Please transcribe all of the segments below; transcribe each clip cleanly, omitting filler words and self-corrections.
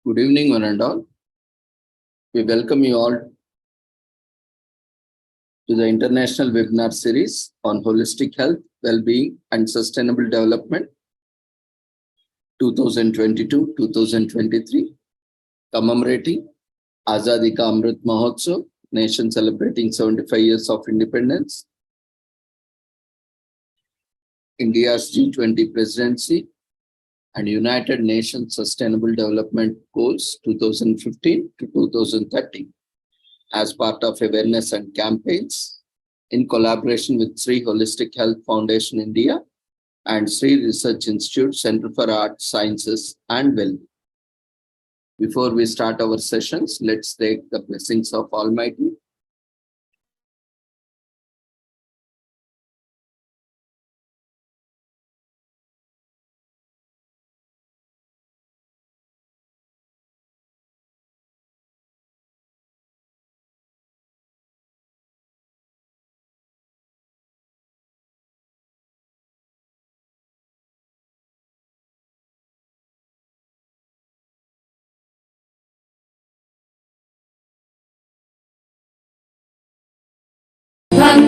Good evening, one and all. We welcome you all to the International Webinar Series on Holistic Health, Well-being and Sustainable Development 2022-2023, commemorating Azadi Ka Amrit Mahotsav, nation celebrating 75 years of independence, India's G20 presidency, and United Nations Sustainable Development Goals 2015 to 2030 as part of awareness and campaigns in collaboration with Sri Holistic Health Foundation India and Sri Research Institute Center for Arts, Sciences and Wellbeing. Before we start our sessions, let's take the blessings of Almighty.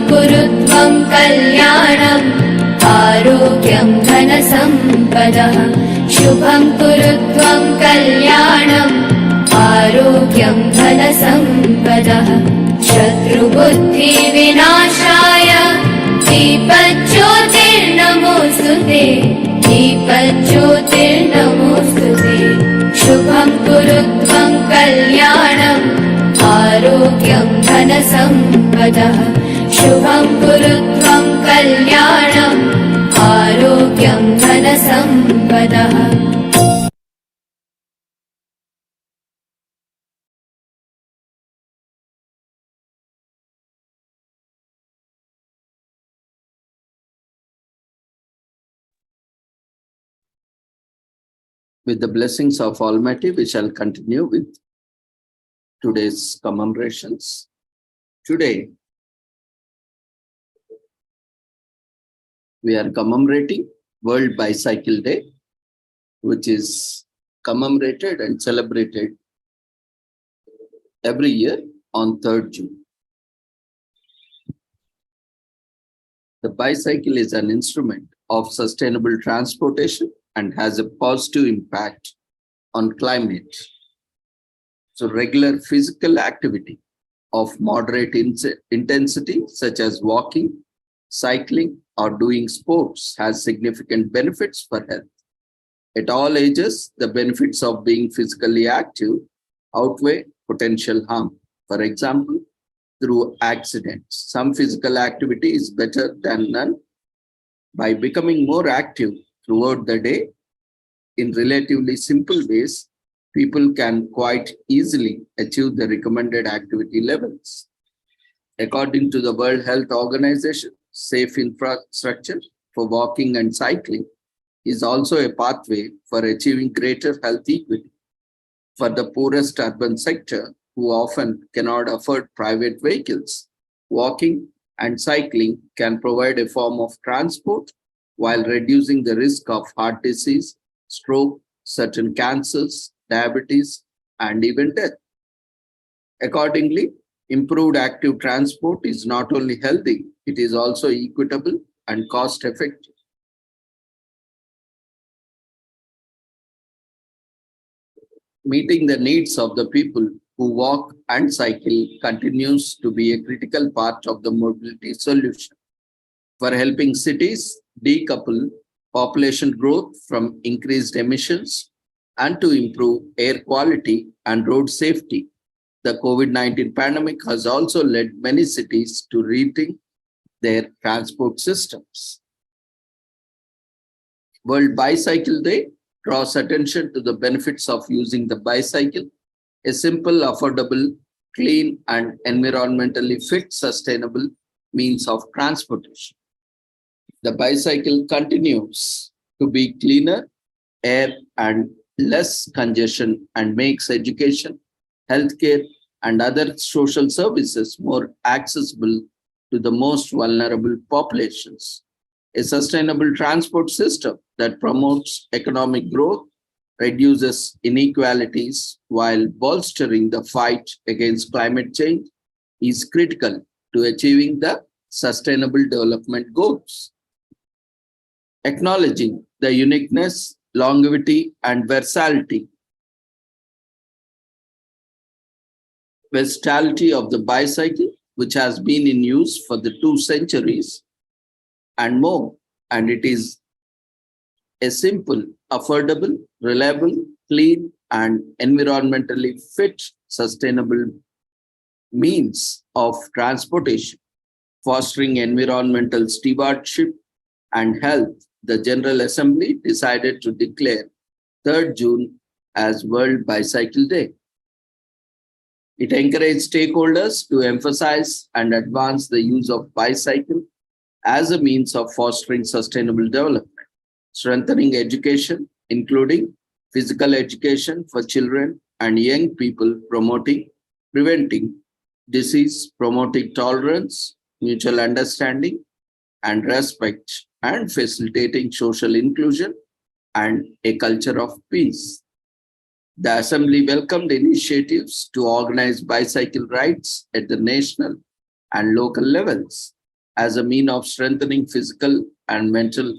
कुरुत्वं कल्याणम् आरोग्यं धनसम्पदः शुभं कुरुत्वं कल्याणम् आरोग्यं धनसम्पदः शत्रुबुद्धिविनाशाय दीपज्योतिर्नमोऽस्तुते दीपज्योतिर्नमोऽस्तुते शुभं कुरुत्वं कल्याणम् आरोग्यं धनसम्पदः शुभं कुरुत्वं कल्याणम् आरोग्यं धनसम्पदः. With the blessings of Almighty, we shall continue with today's commemorations. Today, we are commemorating World Bicycle Day, which is commemorated and celebrated every year on 3rd June. The bicycle is an instrument of sustainable transportation and has a positive impact on climate. So regular physical activity of moderate intensity, such as walking, cycling, or doing sports has significant benefits for health. At all ages, the benefits of being physically active outweigh potential harm. For example, through accidents, some physical activity is better than none. By becoming more active throughout the day in relatively simple ways, people can quite easily achieve the recommended activity levels. According to the World Health Organization, safe infrastructure for walking and cycling is also a pathway for achieving greater health equity. For the poorest urban sector, who often cannot afford private vehicles, walking and cycling can provide a form of transport while reducing the risk of heart disease, stroke, certain cancers, diabetes, and even death. Accordingly, improved active transport is not only healthy, it is also equitable and cost-effective. Meeting the needs of the people who walk and cycle continues to be a critical part of the mobility solution. For helping cities decouple population growth from increased emissions and to improve air quality and road safety, the COVID-19 pandemic has also led many cities to rethink their transport systems. World Bicycle Day draws attention to the benefits of using the bicycle, a simple, affordable, clean, and environmentally fit, sustainable means of transportation. The bicycle continues to be cleaner air and less congestion and makes education, healthcare, and other social services more accessible to the most vulnerable populations. A sustainable transport system that promotes economic growth reduces inequalities while bolstering the fight against climate change is critical to achieving the Sustainable Development Goals. Acknowledging the uniqueness, longevity, and versatility of the bicycle, which has been in use for the 2 centuries and more, and it is a simple, affordable, reliable, clean, and environmentally fit, sustainable means of transportation, fostering environmental stewardship and health. The General Assembly decided to declare 3rd June as World Bicycle Day. It encouraged stakeholders to emphasize and advance the use of bicycle as a means of fostering sustainable development, strengthening education, including physical education for children and young people, preventing disease, promoting tolerance, mutual understanding, and respect, and facilitating social inclusion and a culture of peace. The Assembly welcomed initiatives to organize bicycle rides at the national and local levels as a means of strengthening physical and mental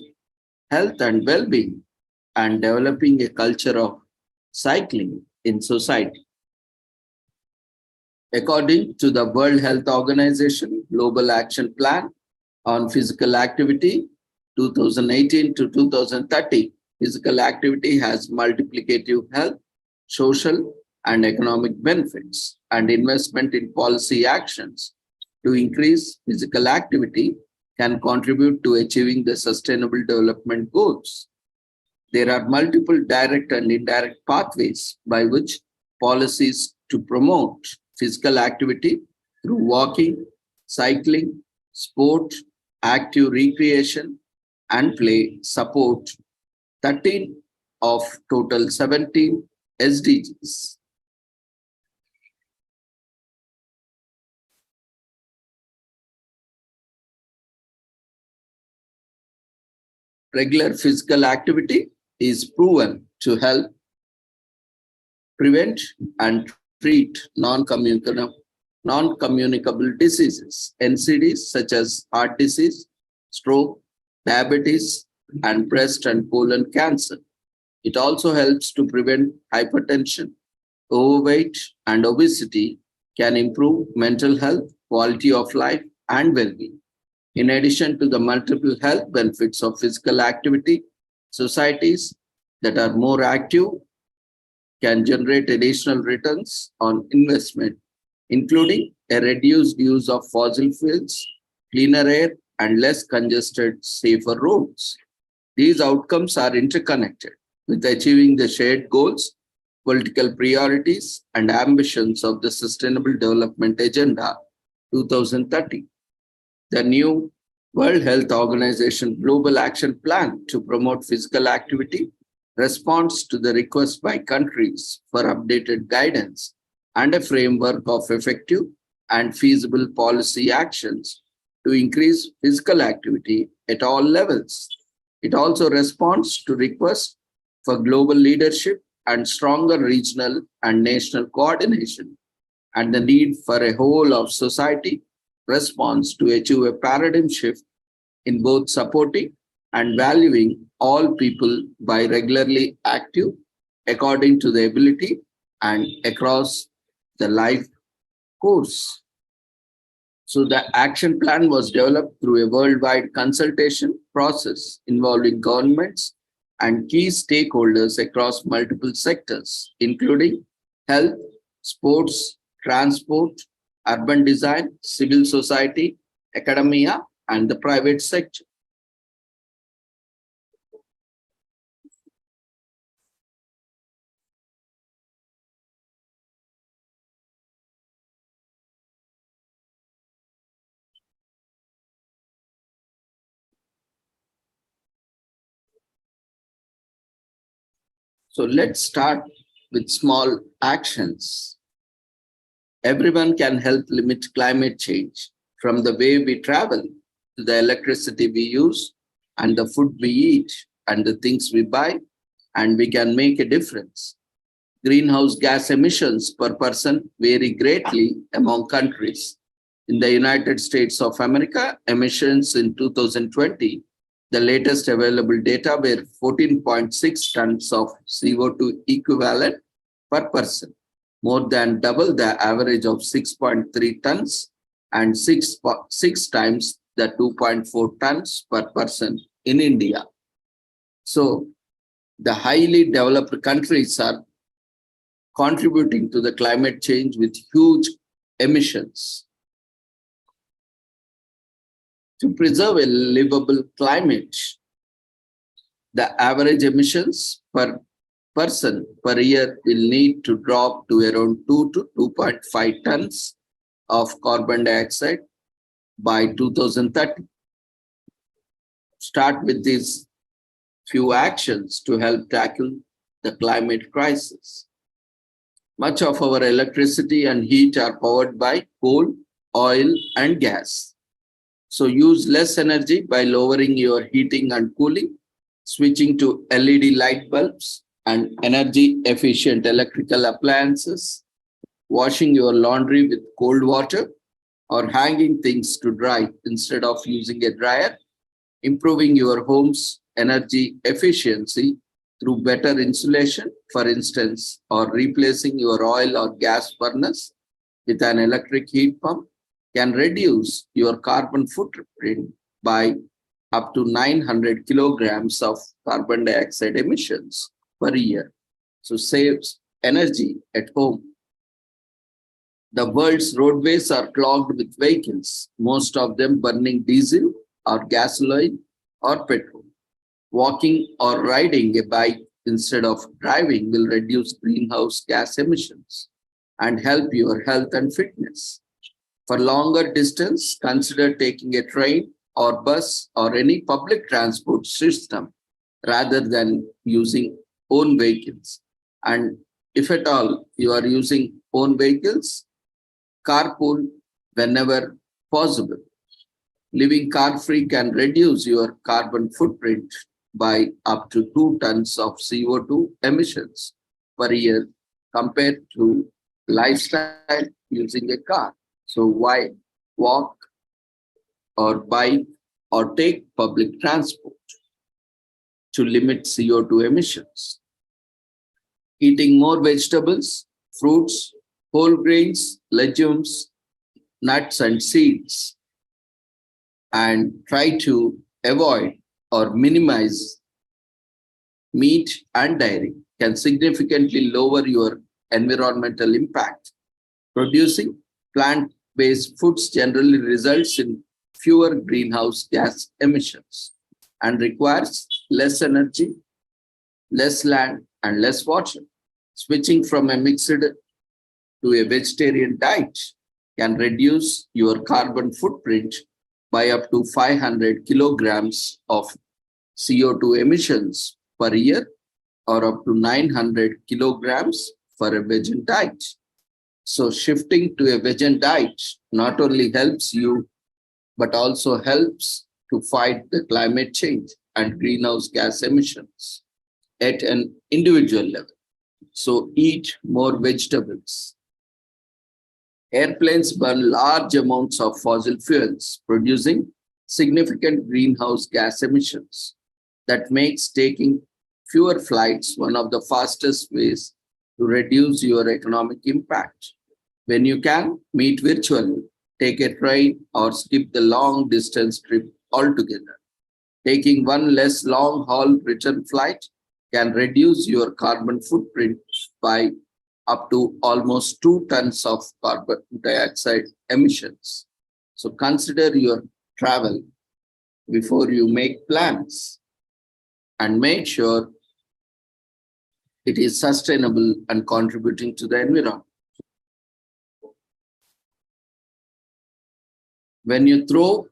health and well-being and developing a culture of cycling in society. According to the World Health Organization Global Action Plan on Physical Activity 2018 to 2030, physical activity has multiplicative health, social, and economic benefits, and investment in policy actions to increase physical activity can contribute to achieving the Sustainable Development Goals. There are multiple direct and indirect pathways by which policies to promote physical activity through walking, cycling, sport, active recreation, and play support 13 of total 17 SDGs. Regular physical activity is proven to help prevent and treat non-communicable diseases, NCDs, such as heart disease, stroke, diabetes, and breast and colon cancer. It also helps to prevent hypertension, overweight, and obesity, can improve mental health, quality of life, and well-being. In addition to the multiple health benefits of physical activity, societies that are more active can generate additional returns on investment, including a reduced use of fossil fuels, cleaner air, and less congested, safer roads. These outcomes are interconnected with achieving the shared goals, political priorities, and ambitions of the Sustainable Development Agenda 2030. The new World Health Organization Global Action Plan to promote physical activity responds to the request by countries for updated guidance and a framework of effective and feasible policy actions to increase physical activity at all levels. It also responds to requests for global leadership and stronger regional and national coordination, and the need for a whole of society response to achieve a paradigm shift in both supporting and valuing all people by regularly active according to the ability and across the life course. So the action plan was developed through a worldwide consultation process involving governments and key stakeholders across multiple sectors, including health, sports, transport, urban design, civil society, academia, and the private sector. So let's start with small actions. Everyone can help limit climate change, from the way we travel to the electricity we use and the food we eat and the things we buy. and we can make a difference. Greenhouse gas emissions per person vary greatly among countries. In the United States of America, emissions in 2020, the latest available data were 14.6 tons of CO2 equivalent per person, more than double the average of 6.3 tons and six times the 2.4 tons per person in India. So the highly developed countries are contributing to the climate change with huge emissions. To preserve a livable climate, the average emissions per person per year will need to drop to around 2 to 2.5 tons of carbon dioxide by 2030. Start with these few actions to help tackle the climate crisis. Much of our electricity and heat are powered by coal, oil, and gas. So use less energy by lowering your heating and cooling, switching to LED light bulbs and energy efficient electrical appliances, washing your laundry with cold water, or hanging things to dry instead of using a dryer, improving your home's energy efficiency through better insulation, for instance, or replacing your oil or gas furnace with an electric heat pump can reduce your carbon footprint by up to 900 kilograms of carbon dioxide emissions per year. So saves energy at home. The world's roadways are clogged with vehicles, most of them burning diesel or gasoline or petrol. Walking or riding a bike instead of driving will reduce greenhouse gas emissions and help your health and fitness. For longer distance, consider taking a train or bus or any public transport system rather than using own vehicles. And if at all you are using own vehicles, carpool whenever possible. Living car-free can reduce your carbon footprint by up to 2 tons of CO2 emissions per year compared to lifestyle using a car. So why walk or bike or take public transport to limit CO2 emissions? Eating more vegetables, fruits, whole grains, legumes, nuts and seeds, and try to avoid or minimize meat and dairy can significantly lower your environmental impact. Producing plant-based foods generally results in fewer greenhouse gas emissions and requires less energy, less land, and less water. Switching from a mixed to a vegetarian diet can reduce your carbon footprint by up to 500 kilograms of CO2 emissions per year or up to 900 kilograms for a vegan diet. So shifting to a vegan diet not only helps you, but also helps to fight the climate change and greenhouse gas emissions at an individual level. So eat more vegetables. Airplanes burn large amounts of fossil fuels, producing significant greenhouse gas emissions. That makes taking fewer flights one of the fastest ways to reduce your economic impact. When you can, meet virtually, take a train or skip the long distance trip altogether. Taking one less long haul return flight can reduce your carbon footprint by up to almost 2 tons of carbon dioxide emissions. So consider your travel before you make plans and make sure it is sustainable and contributing to the environment. When you throw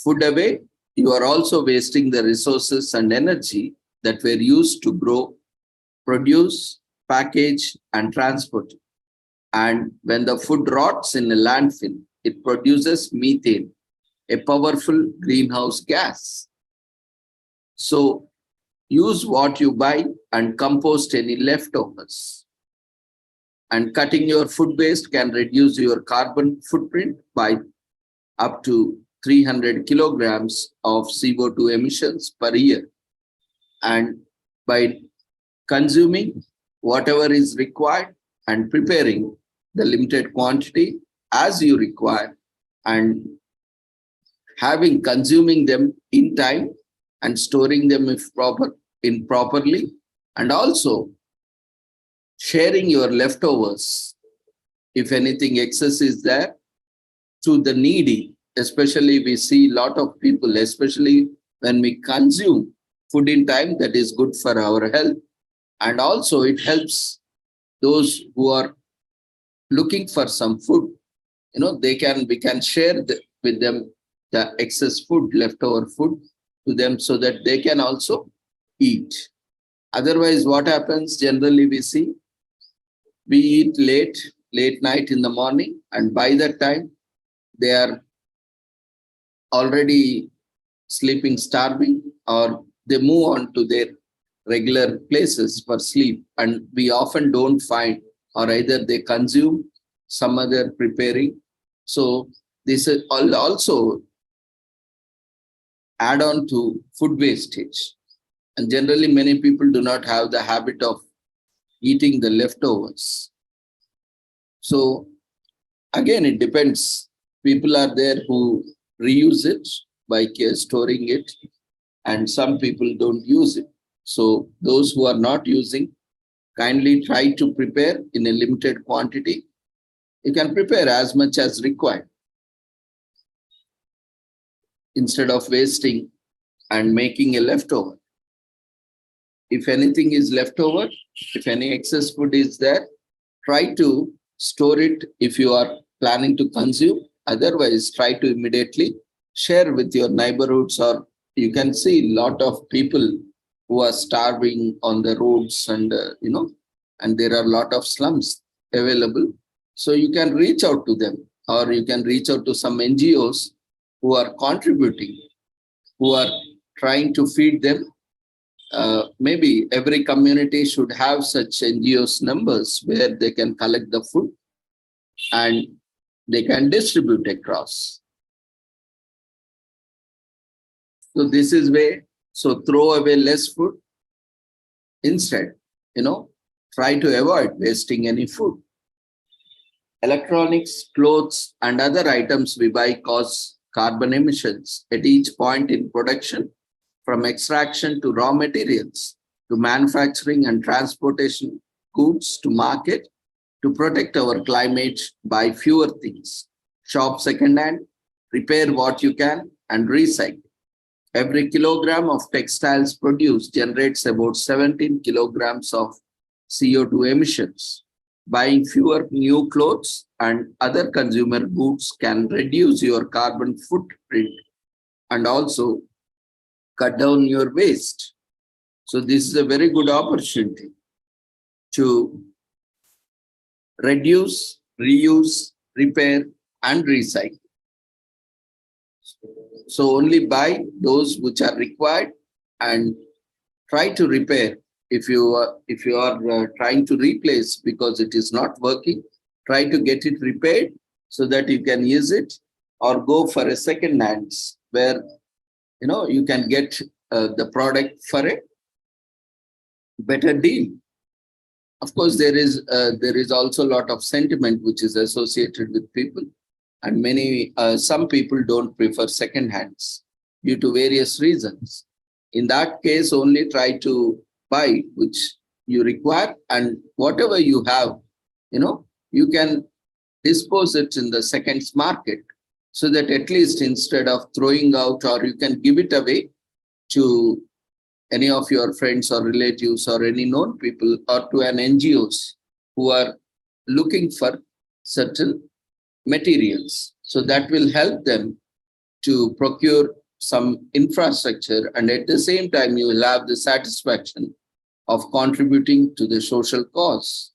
food away, you are also wasting the resources and energy that were used to grow, produce, package, and transport. And when the food rots in a landfill, it produces methane, a powerful greenhouse gas. So use what you buy and compost any leftovers. And cutting your food waste can reduce your carbon footprint by up to 300 kilograms of CO2 emissions per year. And by consuming whatever is required and preparing the limited quantity as you require and consuming them in time and storing them if properly, and also sharing your leftovers if anything excess is there to the needy. Especially we see a lot of people, especially when we consume food in time, that is good for our health, and also it helps those who are looking for some food. We can share with them the excess food, leftover food to them, so that they can also eat. Otherwise, what happens generally we see, we eat late night in the morning, and by that time they are already sleeping, starving, or they move on to their regular places for sleep, and we often don't find, or either they consume some other preparing. So this is also add on to food wastage. And generally many people do not have the habit of eating the leftovers. So again, it depends. People are there who reuse it by storing it, and some people don't use it. So those who are not using, kindly try to prepare in a limited quantity. You can prepare as much as required instead of wasting and making a leftover. If anything is left over, if any excess food is there, try to store it if you are planning to consume. Otherwise, try to immediately share with your neighborhoods, or you can see a lot of people who are starving on the roads, and and there are a lot of slums available. So you can reach out to them, or you can reach out to some NGOs who are contributing, who are trying to feed them. Maybe every community should have such NGOs numbers where they can collect the food and they can distribute across. So this is way. So throw away less food. Instead, try to avoid wasting any food. Electronics, clothes, and other items we buy cause carbon emissions at each point in production, from extraction to raw materials, to manufacturing and transportation goods to market. To protect our climate, buy fewer things. Shop secondhand, repair what you can, and recycle. Every kilogram of textiles produced generates about 17 kilograms of CO2 emissions. Buying fewer new clothes and other consumer goods can reduce your carbon footprint and also cut down your waste. So this is a very good opportunity to reduce, reuse, repair, and recycle. So only buy those which are required and try to repair. If you are trying to replace because it is not working, try to get it repaired so that you can use it, or go for a second hand where you can get the product for a better deal. Of course, there is also a lot of sentiment which is associated with people, and some people don't prefer second hands due to various reasons. In that case, only try to buy which you require, and whatever you have, you can dispose it in the seconds market, so that at least instead of throwing out, or you can give it away to any of your friends or relatives or any known people, or to an NGOs who are looking for certain materials. So that will help them to procure some infrastructure, and at the same time you will have the satisfaction of contributing to the social cause.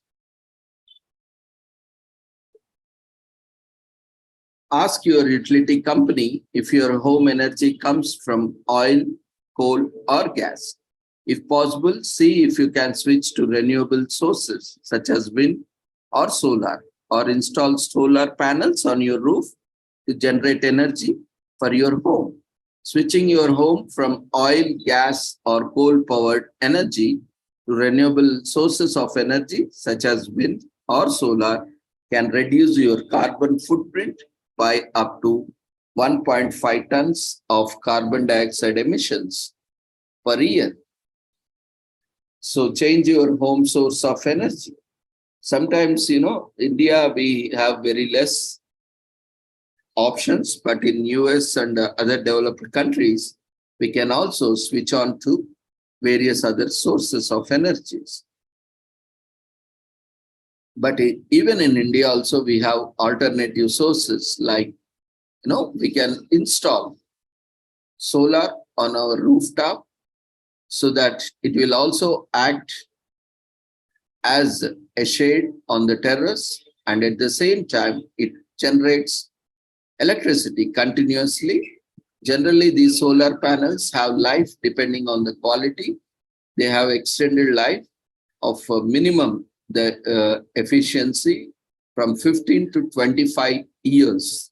Ask your utility company if your home energy comes from oil, coal, or gas. If possible, see if you can switch to renewable sources such as wind or solar, or install solar panels on your roof to generate energy for your home. Switching your home from oil, gas, or coal powered energy to renewable sources of energy such as wind or solar can reduce your carbon footprint by up to 1.5 tons of carbon dioxide emissions per year. So change your home source of energy. Sometimes, India, we have very less options, but in US and other developed countries, we can also switch on to various other sources of energies. But even in India also, we have alternative sources like, we can install solar on our rooftop so that it will also act as a shade on the terrace, and at the same time, it generates electricity continuously. Generally, these solar panels have life depending on the quality. They have extended life of minimum the efficiency from 15 to 25 years.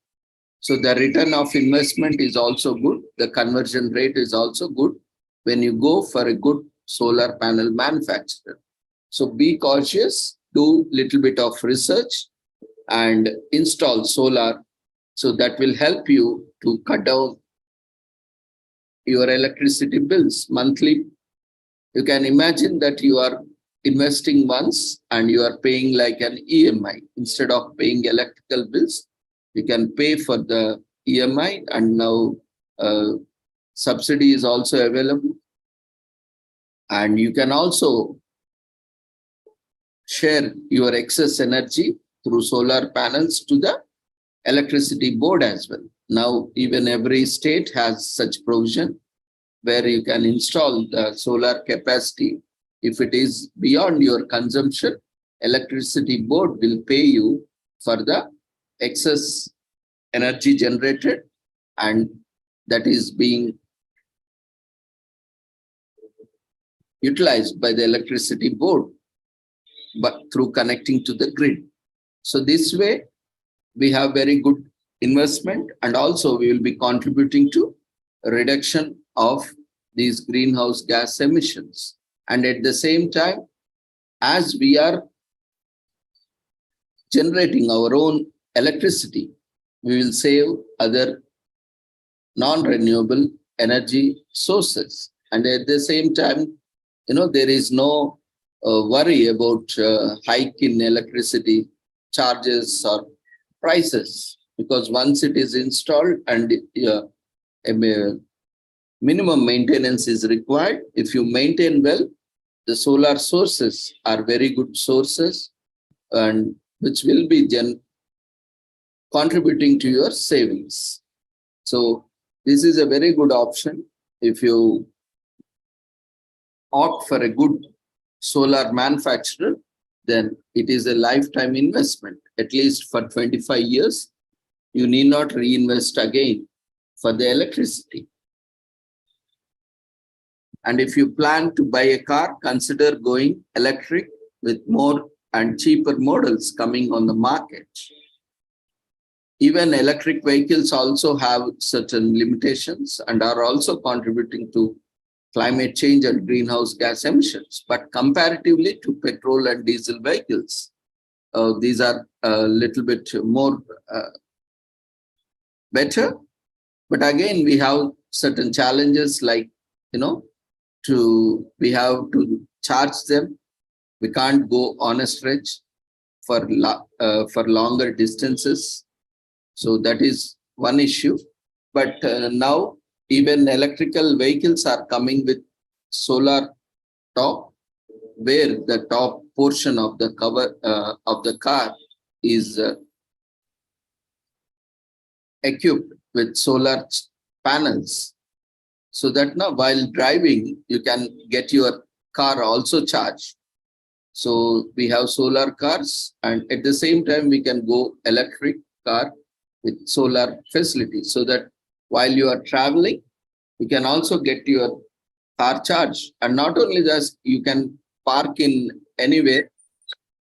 So the return of investment is also good. The conversion rate is also good when you go for a good solar panel manufacturer. So be cautious, do little bit of research and install solar. So that will help you to cut down your electricity bills monthly. You can imagine that you are investing once and you are paying like an EMI. Instead of paying electrical bills, you can pay for the EMI, and now subsidy is also available. And you can also share your excess energy through solar panels to the electricity board as well. Now, even every state has such provision where you can install the solar capacity. If it is beyond your consumption, electricity board will pay you for the excess energy generated, and that is being utilized by the electricity board, but through connecting to the grid. So this way, we have very good investment, and also we will be contributing to a reduction of these greenhouse gas emissions. And at the same time, as we are generating our own electricity, we will save other non-renewable energy sources. And at the same time, there is no worry about hike in electricity charges or prices, because once it is installed and a minimum maintenance is required. If you maintain well, the solar sources are very good sources, and which will be contributing to your savings. So this is a very good option. If you opt for a good solar manufacturer, then it is a lifetime investment. At least for 25 years, you need not reinvest again for the electricity. And if you plan to buy a car, consider going electric with more and cheaper models coming on the market. Even electric vehicles also have certain limitations and are also contributing to climate change and greenhouse gas emissions. But comparatively to petrol and diesel vehicles, these are a little bit more better. But again, we have certain challenges like, we have to charge them. We can't go on a stretch for longer distances. So that is one issue. But now even electrical vehicles are coming with solar top, where the top portion of the cover of the car is equipped with solar panels, so that now while driving, you can get your car also charged. So we have solar cars, and at the same time, we can go electric car with solar facilities, so that while you are traveling, you can also get your car charge. And not only that, you can park in anywhere,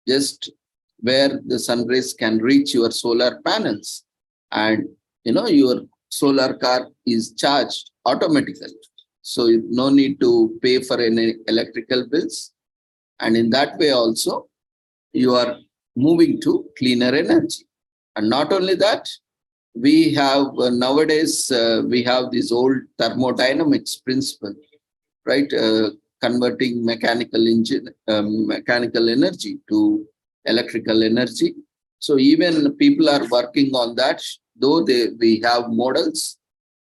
just where the sun rays can reach your solar panels. And your solar car is charged automatically. So no need to pay for any electrical bills. And in that way also, you are moving to cleaner energy. And not only that, we have nowadays, we have this old thermodynamics principle, right? Converting mechanical energy to electrical energy. So even people are working on that, though we have models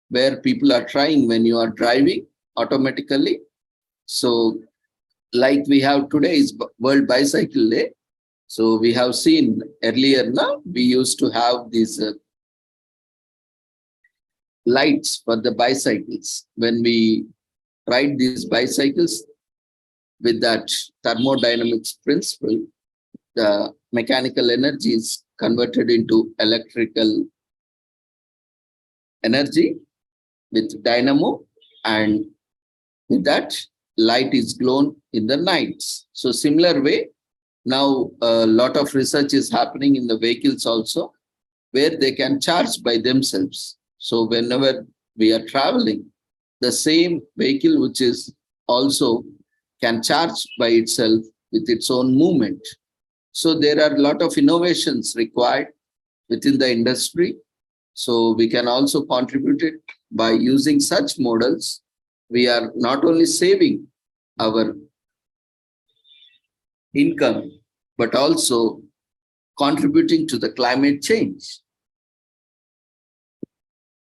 where people are trying when you are driving automatically. So like we have today is World Bicycle Day. So we have seen earlier now, we used to have these lights for the bicycles. When we ride these bicycles with that thermodynamics principle, the mechanical energy is converted into electrical energy with dynamo, and with that light is glown in the nights. So similar way, now a lot of research is happening in the vehicles also, where they can charge by themselves. So whenever we are traveling, the same vehicle which is also can charge by itself with its own movement. So there are a lot of innovations required within the industry. So we can also contribute it by using such models. We are not only saving our income, but also contributing to the climate change.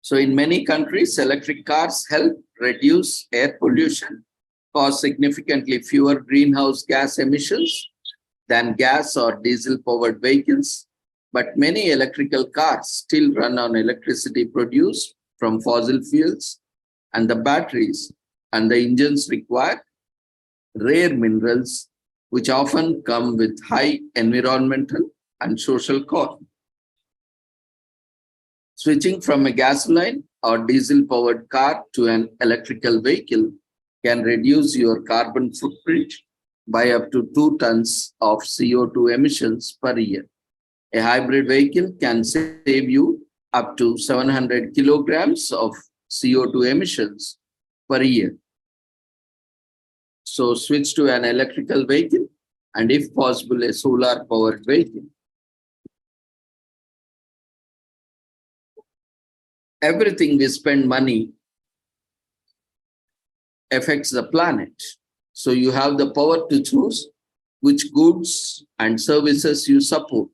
So in many countries, electric cars help reduce air pollution, cause significantly fewer greenhouse gas emissions than gas or diesel powered vehicles. But many electrical cars still run on electricity produced from fossil fuels, and the batteries and the engines require rare minerals, which often come with high environmental and social cost. Switching from a gasoline or diesel powered car to an electrical vehicle can reduce your carbon footprint by up to 2 tons of CO2 emissions per year. A hybrid vehicle can save you up to 700 kilograms of CO2 emissions per year. So switch to an electrical vehicle, and if possible, a solar powered vehicle. Everything we spend money affects the planet. So you have the power to choose which goods and services you support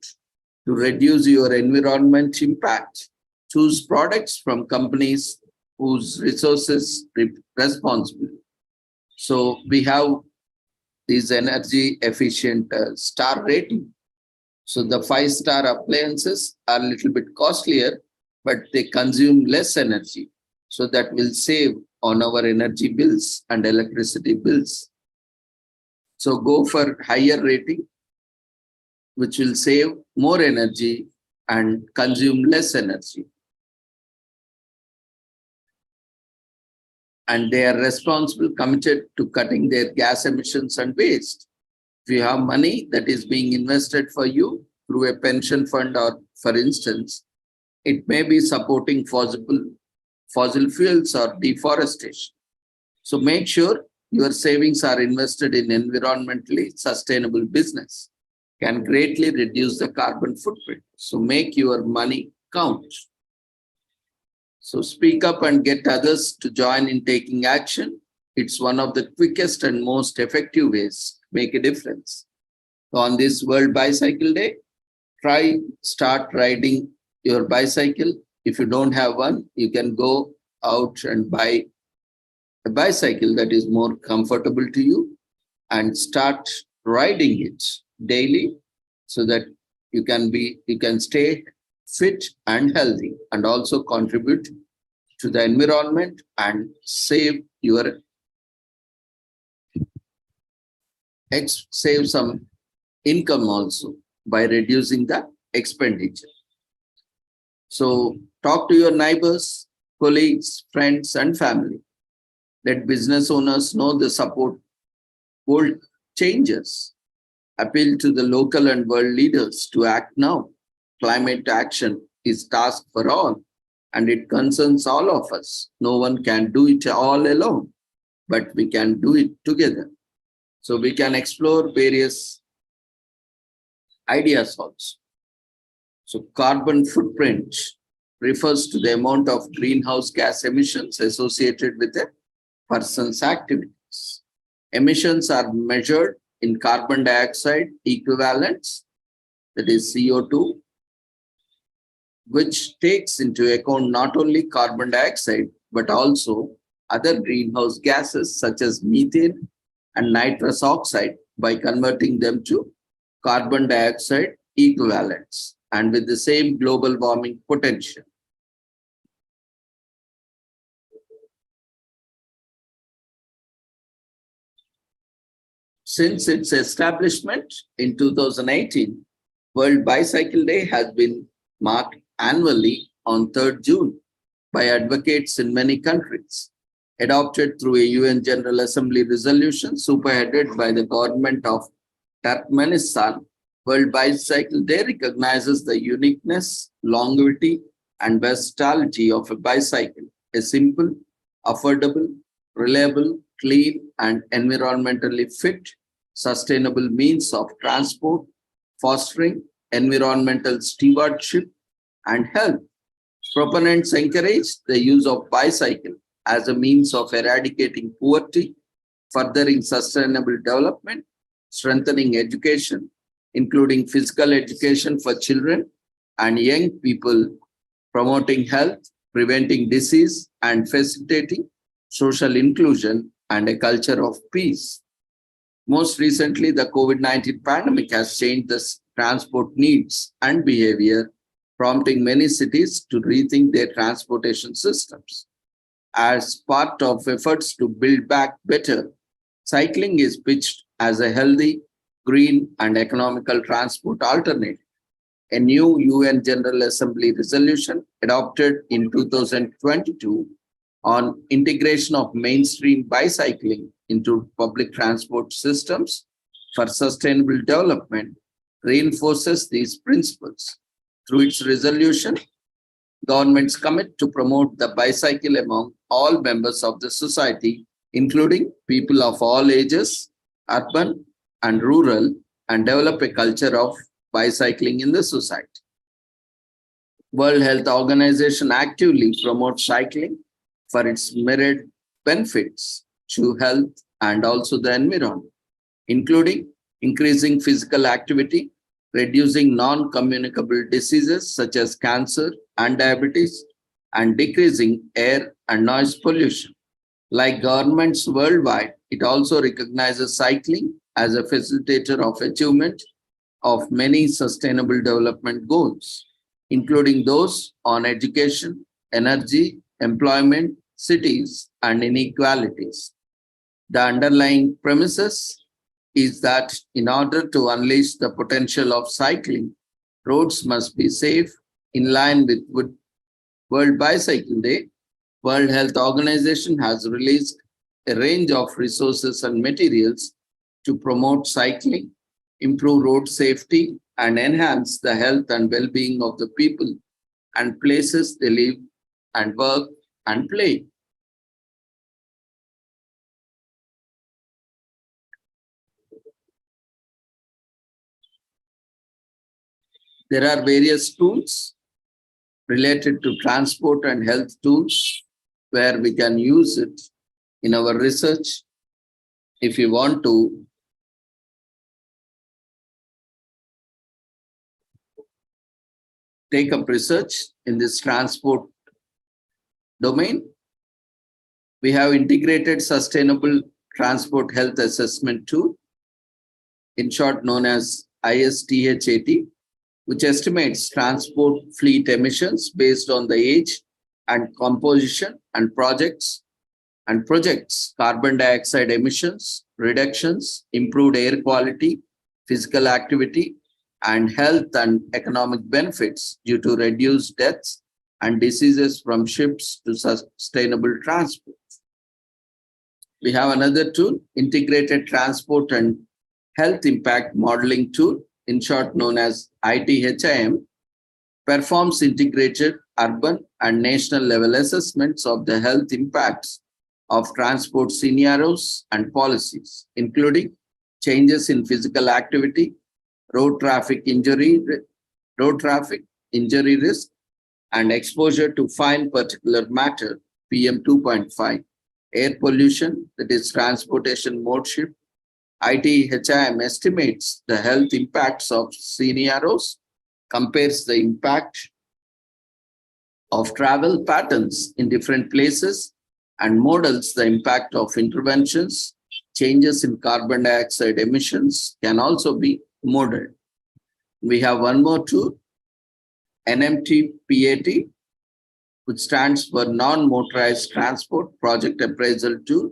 to reduce your environment impact. Choose products from companies whose resources responsible. So we have these energy efficient star rating. So the 5-star appliances are a little bit costlier, but they consume less energy. So that will save on our energy bills and electricity bills. So go for higher rating, which will save more energy and consume less energy. And they are responsible, committed to cutting their gas emissions and waste. If you have money that is being invested for you through a pension fund, or for instance, it may be supporting fossil fuels or deforestation. So make sure your savings are invested in environmentally sustainable business, can greatly reduce the carbon footprint. So make your money count. So speak up and get others to join in taking action. It's one of the quickest and most effective ways to make a difference. So on this World Bicycle Day, start riding your bicycle. If you don't have one, you can go out and buy a bicycle that is more comfortable to you and start riding it daily, so that you can stay fit and healthy, and also contribute to the environment and save some income also by reducing the expenditure. So talk to your neighbors, colleagues, friends, and family. Let business owners know the support bold changes. Appeal to the local and world leaders to act now. Climate action is task for all, and it concerns all of us. No one can do it all alone, but we can do it together. So we can explore various ideas also. So carbon footprint refers to the amount of greenhouse gas emissions associated with a person's activities. Emissions are measured in carbon dioxide equivalents, that is CO2, which takes into account not only carbon dioxide, but also other greenhouse gases such as methane and nitrous oxide by converting them to carbon dioxide equivalents and with the same global warming potential. Since its establishment in 2018, World Bicycle Day has been marked annually on 3rd June by advocates in many countries. Adopted through a UN General Assembly resolution superheaded by the government of Turkmenistan, World Bicycle Day recognizes the uniqueness, longevity, and versatility of a bicycle, a simple, affordable, reliable, clean, and environmentally fit, sustainable means of transport, fostering environmental stewardship and health. Proponents encourage the use of bicycle as a means of eradicating poverty, furthering sustainable development, strengthening education, including physical education for children and young people, promoting health, preventing disease, and facilitating social inclusion and a culture of peace. Most recently, the COVID-19 pandemic has changed the transport needs and behavior, prompting many cities to rethink their transportation systems. As part of efforts to build back better, cycling is pitched as a healthy, green, and economical transport alternative. A new UN General Assembly resolution adopted in 2022 on integration of mainstream bicycling into public transport systems for sustainable development reinforces these principles. Through its resolution, governments commit to promote the bicycle among all members of the society, including people of all ages, urban and rural, and develop a culture of bicycling in the society. World Health Organization actively promotes cycling for its myriad benefits to health and also the environment, including increasing physical activity, reducing non-communicable diseases such as cancer and diabetes, and decreasing air and noise pollution. Like governments worldwide, it also recognizes cycling as a facilitator of achievement of many sustainable development goals, including those on education, energy, employment, cities, and inequalities. The underlying premises is that in order to unleash the potential of cycling, roads must be safe in line with World Bicycle Day. World Health Organization has released a range of resources and materials to promote cycling, improve road safety, and enhance the health and well-being of the people and places they live and work and play. There are various tools related to transport and health tools where we can use it in our research. If you want to take up research in this transport domain, we have integrated sustainable transport health assessment tool, in short known as ISTHAT, which estimates transport fleet emissions based on the age and composition and projects carbon dioxide emissions, reductions, improved air quality, physical activity, and health and economic benefits due to reduced deaths and diseases from ships to sustainable transport. We have another tool, Integrated Transport and Health Impact Modeling Tool, in short known as ITHIM, performs integrated urban and national level assessments of the health impacts of transport scenarios and policies, including changes in physical activity, road traffic injury, road traffic injury risk, and exposure to fine particulate matter, PM 2.5, air pollution, that is transportation mode shift. ITHIM estimates the health impacts of scenarios, compares the impact of travel patterns in different places, and models the impact of interventions. Changes in carbon dioxide emissions can also be modeled. We have one more tool, NMTPAT, which stands for Non-Motorized Transport Project Appraisal Tool,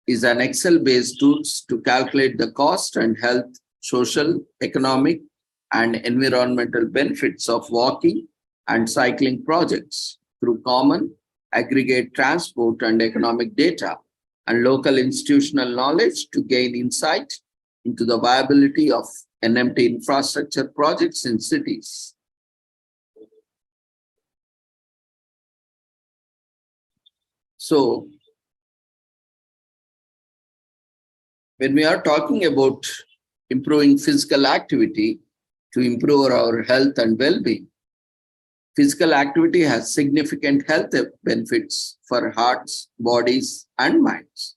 is an Excel-based tool to calculate the cost and health, social, economic, and environmental benefits of walking and cycling projects through common aggregate transport and economic data and local institutional knowledge to gain insight into the viability of NMT infrastructure projects in cities. So, when we are talking about improving physical activity to improve our health and well-being, physical activity has significant health benefits for hearts, bodies, and minds.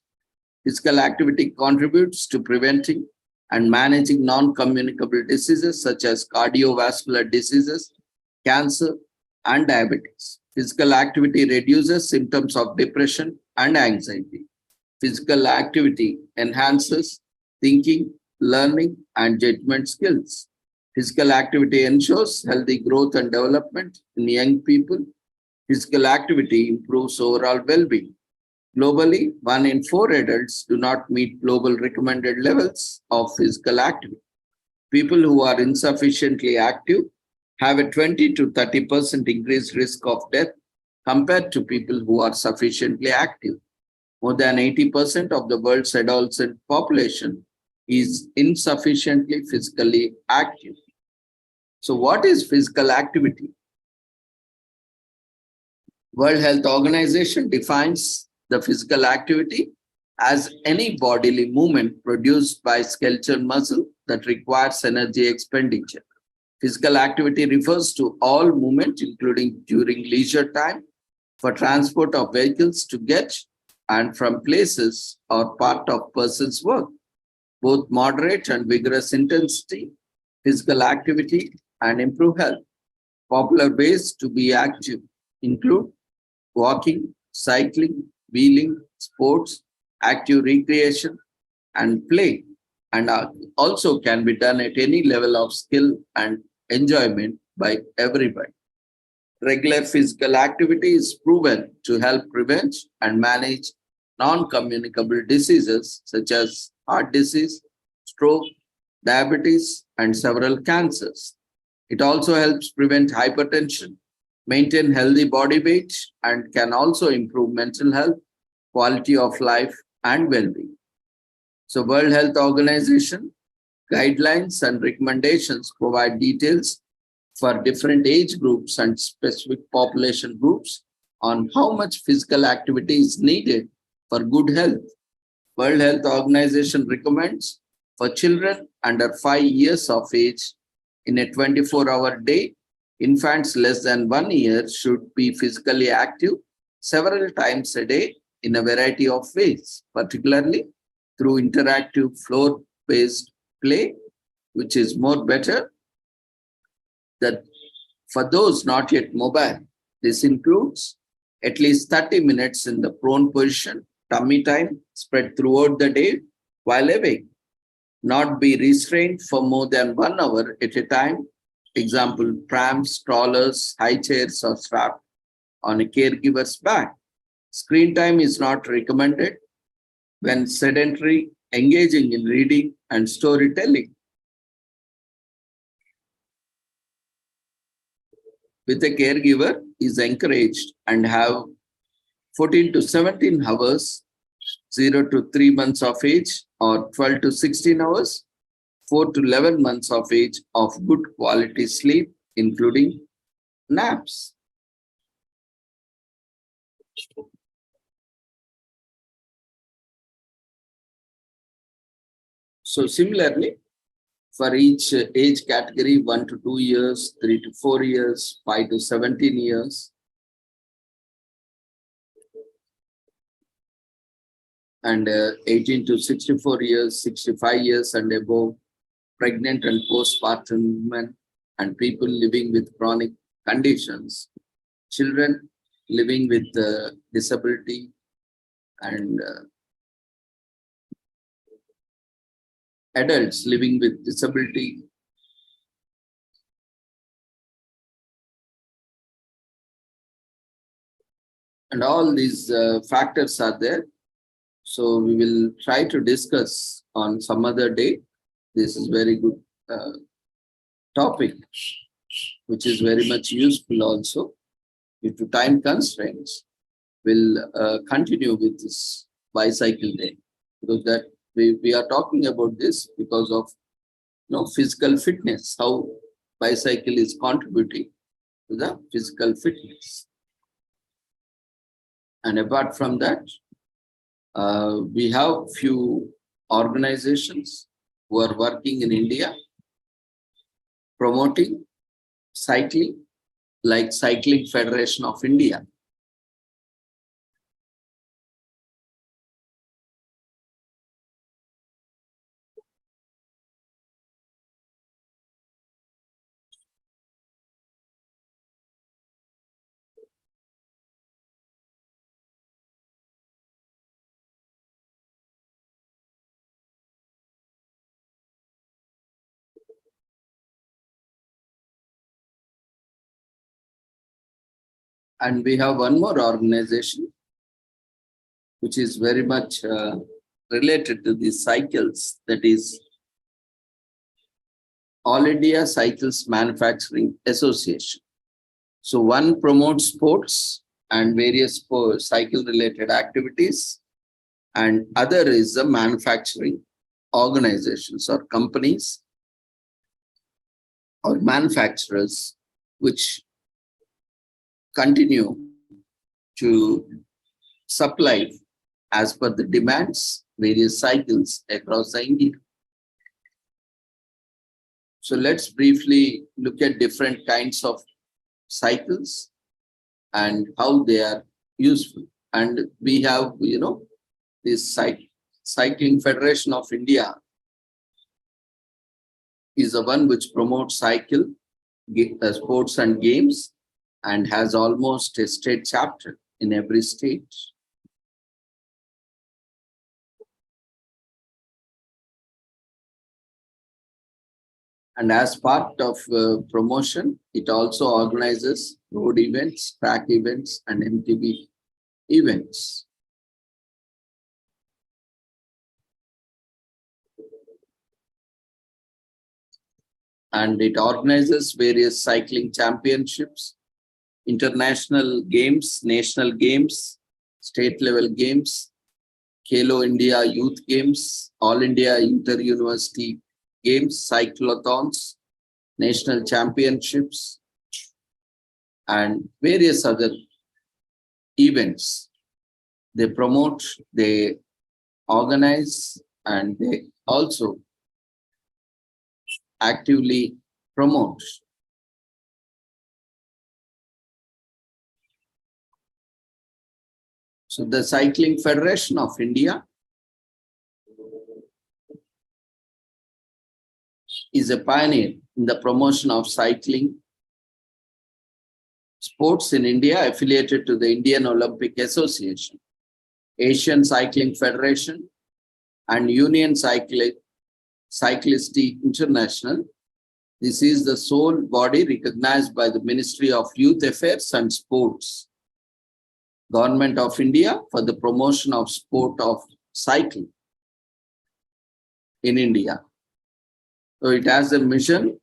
Physical activity contributes to preventing and managing non-communicable diseases such as cardiovascular diseases, cancer, and diabetes. Physical activity reduces symptoms of depression and anxiety. Physical activity enhances thinking, learning, and judgment skills. Physical activity ensures healthy growth and development in young people. Physical activity improves overall well-being. Globally, 1 in 4 adults do not meet global recommended levels of physical activity. People who are insufficiently active have a 20 to 30% increased risk of death compared to people who are sufficiently active. More than 80% of the world's adolescent population is insufficiently physically active. So what is physical activity? World Health Organization defines the physical activity as any bodily movement produced by skeletal muscle that requires energy expenditure. Physical activity refers to all movement, including during leisure time, for transport of vehicles to get and from places or part of person's work. Both moderate and vigorous intensity, physical activity, and improve health. Popular ways to be active include walking, cycling, wheeling, sports, active recreation, and play, and also can be done at any level of skill and enjoyment by everybody. Regular physical activity is proven to help prevent and manage non-communicable diseases such as heart disease, stroke, diabetes, and several cancers. It also helps prevent hypertension, maintain healthy body weight, and can also improve mental health, quality of life, and well-being. So World Health Organization guidelines and recommendations provide details for different age groups and specific population groups on how much physical activity is needed for good health. World Health Organization recommends for children under 5 years of age in a 24-hour day, infants less than 1 year should be physically active several times a day in a variety of ways, particularly through interactive floor-based play, which is more better that for those not yet mobile. This includes at least 30 minutes in the prone position, tummy time spread throughout the day while awake. Not be restrained for more than 1 hour at a time. Example, prams, strollers, high chairs are strapped on a caregiver's back. Screen time is not recommended when sedentary, engaging in reading and storytelling. With a caregiver is encouraged and have 14 to 17 hours 0 to 3 months of age or 12 to 16 hours, 4 to 11 months of age of good quality sleep, including naps. So similarly, for each age category, 1 to 2 years, 3 to 4 years, 5 to 17 years, and 18 to 64 years, 65 years and above, pregnant and postpartum women, and people living with chronic conditions, children living with disability, and adults living with disability. And all these factors are there. So we will try to discuss on some other day. This is very good topic, which is very much useful also. Due to time constraints, we'll continue with this bicycle day, because that we are talking about this because of physical fitness, how bicycle is contributing to the physical fitness. And apart from that, we have few organizations who are working in India promoting cycling, like Cycling Federation of India. And we have one more organization which is very much related to these cycles, that is All India Cycles Manufacturing Association. So one promotes sports and various cycle-related activities, and other is the manufacturing organizations or companies or manufacturers which continue to supply as per the demands various cycles across the India. So let's briefly look at different kinds of cycles and how they are useful. And we have, this Cycling Federation of India is the one which promotes cycle, sports and games, and has almost a state chapter in every state. And as part of promotion, it also organizes road events, track events, and MTB events. And it organizes various cycling championships, international games, national games, state level games, Khelo India Youth Games, All India Inter-University Games, cyclothons, national championships, and various other events. They promote, they organize, and they also actively promote. So the Cycling Federation of India is a pioneer in the promotion of cycling sports in India, affiliated to the Indian Olympic Association, Asian Cycling Federation, and Union Cyclisti International. This is the sole body recognized by the Ministry of Youth Affairs and Sports, Government of India, for the promotion of sport of cycling in India. So it has a mission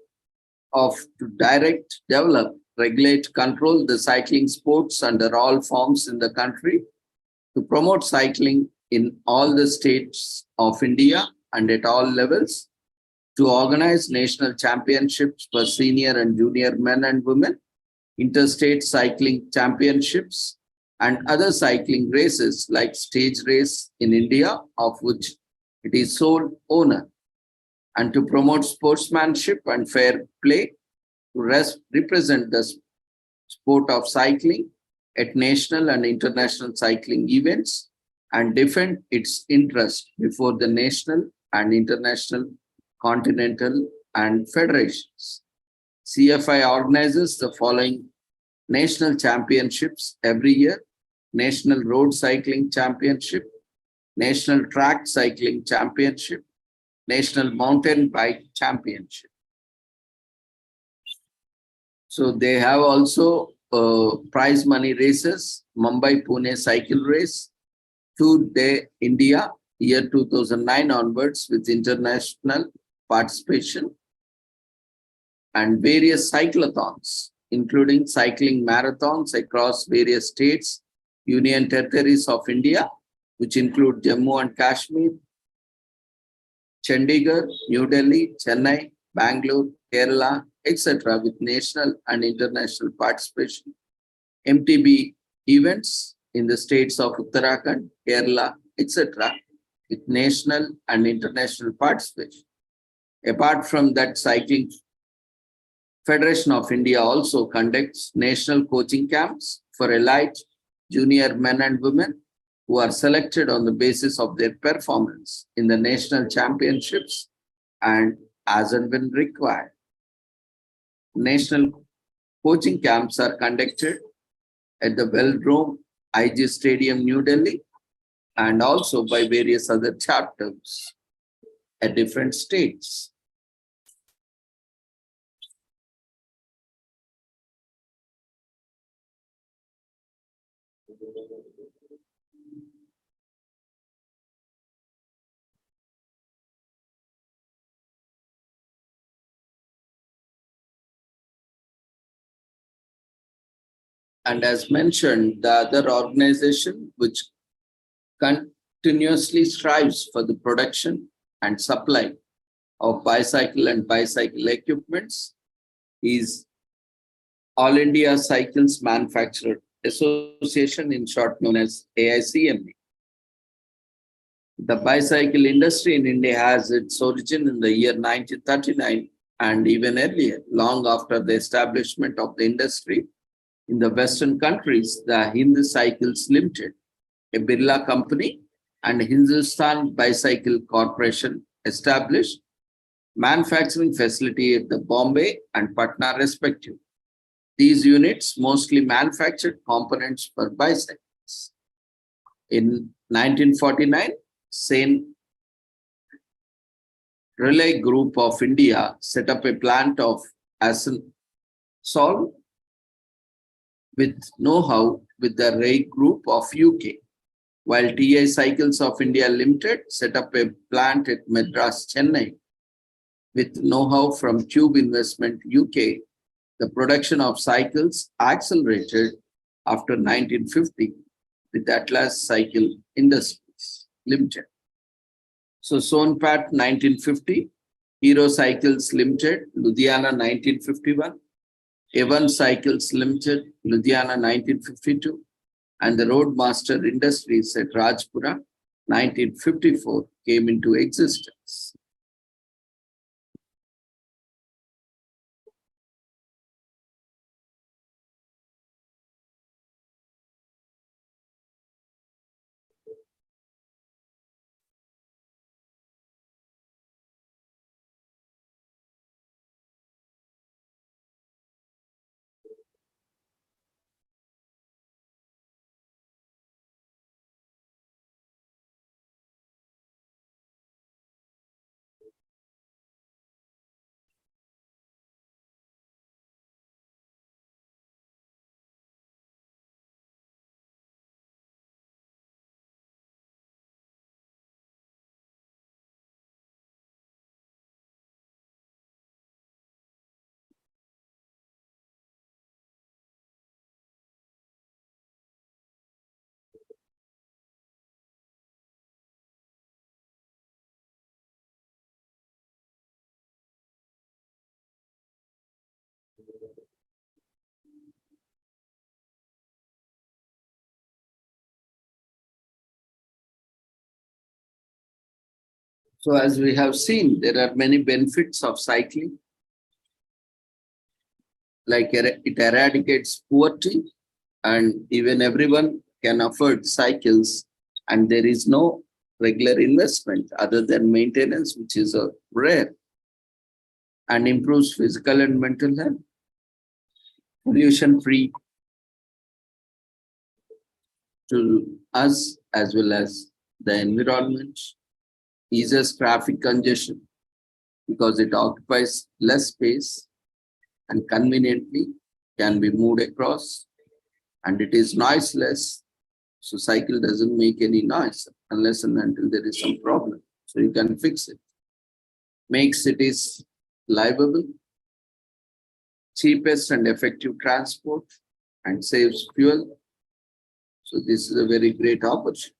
of to direct, develop, regulate, control the cycling sports under all forms in the country, to promote cycling in all the states of India and at all levels to organize national championships for senior and junior men and women, interstate cycling championships, and other cycling races like stage race in India, of which it is sole owner, and to promote sportsmanship and fair play, to represent the sport of cycling at national and international cycling events and defend its interest before the national and international, continental, and federations. CFI organizes the following national championships every year: National Road Cycling Championship, National Track Cycling Championship, National Mountain Bike Championship. So they have also prize money races: Mumbai Pune Cycle Race, Tour de India, year 2009 onwards, with international participation, and various cyclothons, including cycling marathons across various states, union territories of India, which include Jammu and Kashmir, Chandigarh, New Delhi, Chennai, Bangalore, Kerala, etc., with national and international participation. MTB events in the states of Uttarakhand, Kerala, etc., with national and international participation. Apart from that, Cycling Federation of India also conducts national coaching camps for elite junior men and women who are selected on the basis of their performance in the national championships and as and when required. National coaching camps are conducted at the Velodrome IG Stadium, New Delhi, and also by various other chapters at different states. And as mentioned, the other organization which continuously strives for the production and supply of bicycle and bicycle equipments is All India Cycles Manufacturer Association, in short known as AICMA. The bicycle industry in India has its origin in the year 1939 and even earlier, long after the establishment of the industry. In the Western countries, the Hind Cycles Limited, a Birla company, and Hindustan Bicycle Corporation established manufacturing facility at the Bombay and Patna respectively. These units mostly manufactured components for bicycles. In 1949, Saint Relay Group of India set up a plant of Asansol with know-how with the Ray Group of UK, while TI Cycles of India Limited set up a plant at Madras, Chennai with know-how from Tube Investment UK. The production of cycles accelerated after 1950 with Atlas Cycle Industries Limited. So Sonpat 1950, Hero Cycles Limited, Ludhiana 1951, Evan Cycles Limited, Ludhiana 1952, and the Roadmaster Industries at Rajpura 1954 came into existence. So as we have seen, there are many benefits of cycling, like it eradicates poverty, and even everyone can afford cycles, and there is no regular investment other than maintenance, which is rare, and improves physical and mental health, pollution free to us as well as the environment, eases traffic congestion because it occupies less space and conveniently can be moved across, and it is noiseless. So cycle doesn't make any noise unless and until there is some problem. So you can fix it. Makes cities livable, cheapest and effective transport, and saves fuel. So this is a very great opportunity.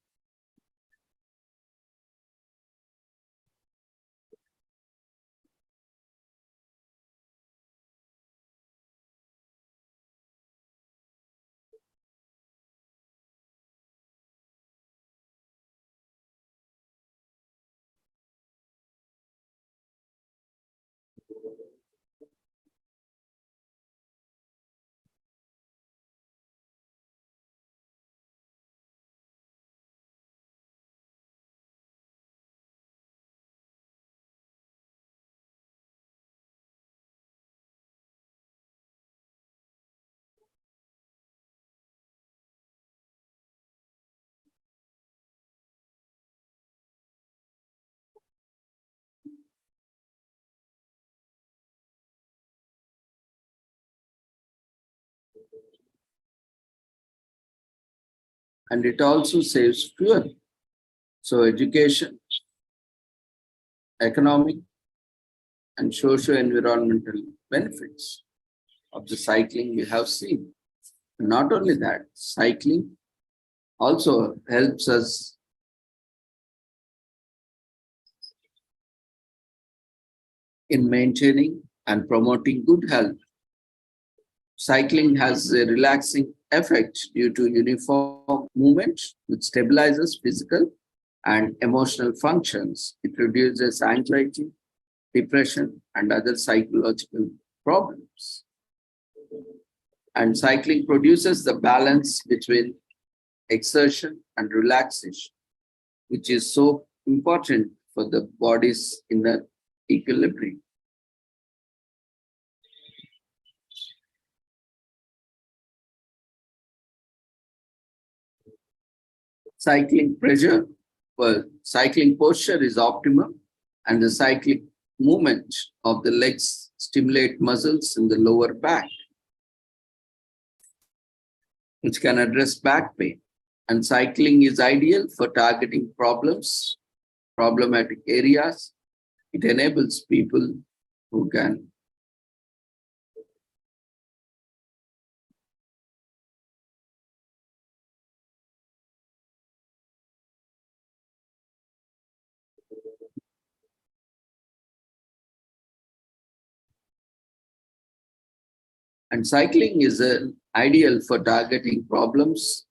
And it also saves fuel. So education, economic, and socio-environmental benefits of the cycling we have seen. Not only that, cycling also helps us in maintaining and promoting good health. Cycling has a relaxing effect due to uniform movement, which stabilizes physical and emotional functions. It reduces anxiety, depression, and other psychological problems. And cycling produces the balance between exertion and relaxation, which is so important for the body's inner equilibrium. Cycling pressure, well, cycling posture is optimal, and the cyclic movement of the legs stimulate muscles in the lower back, which can address back pain. And cycling is ideal for targeting problematic areas. It enables people who can and cycling is ideal for targeting problems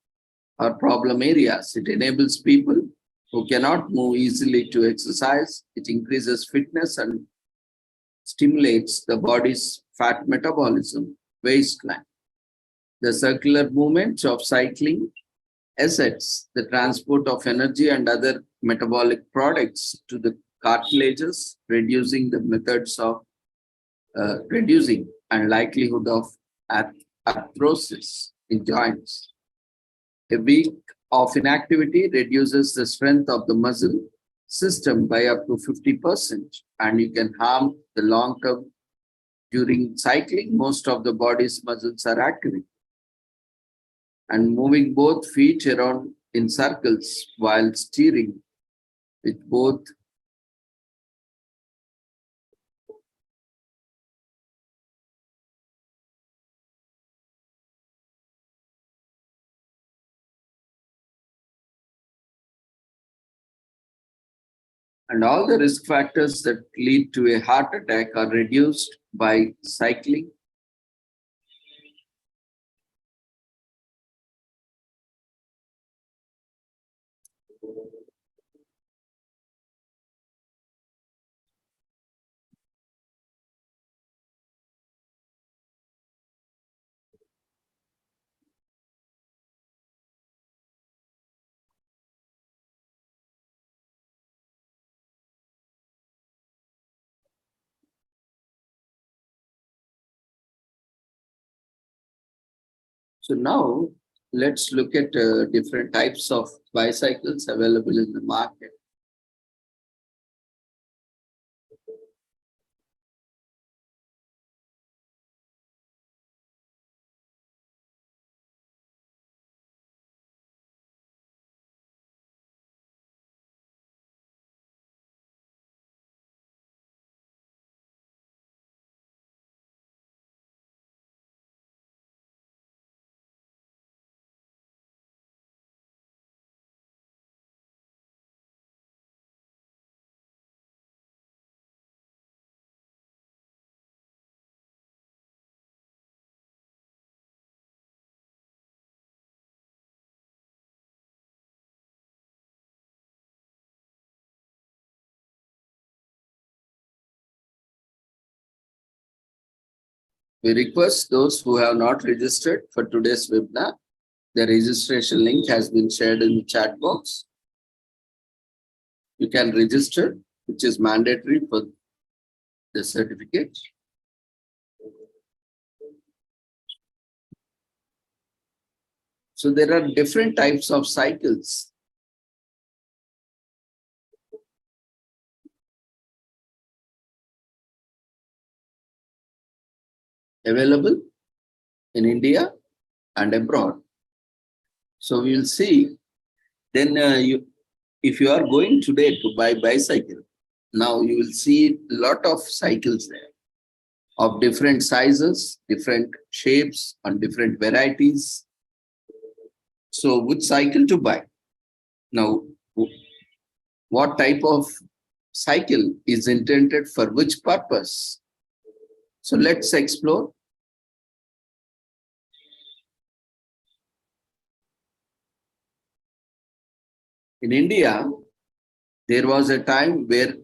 or problem areas. It enables people who cannot move easily to exercise. It increases fitness and stimulates the body's fat metabolism, waistline. The circular movement of cycling assets the transport of energy and other metabolic products to the cartilages, reducing the methods of reducing and likelihood of arthrosis in joints. A week of inactivity reduces the strength of the muscle system by up to 50%, and you can harm the long term. During cycling, most of the body's muscles are activated, and moving both feet around in circles while steering with both and all the risk factors that lead to a heart attack are reduced by cycling. So now let's look at different types of bicycles available in the market. We request those who have not registered for today's webinar. The registration link has been shared in the chat box. You can register, which is mandatory for the certificate. So there are different types of cycles available in India and abroad. So we will see. Then if you are going today to buy bicycle, now you will see a lot of cycles there of different sizes, different shapes, and different varieties. So which cycle to buy? Now, what type of cycle is intended for which purpose? So let's explore. In India, there was a time where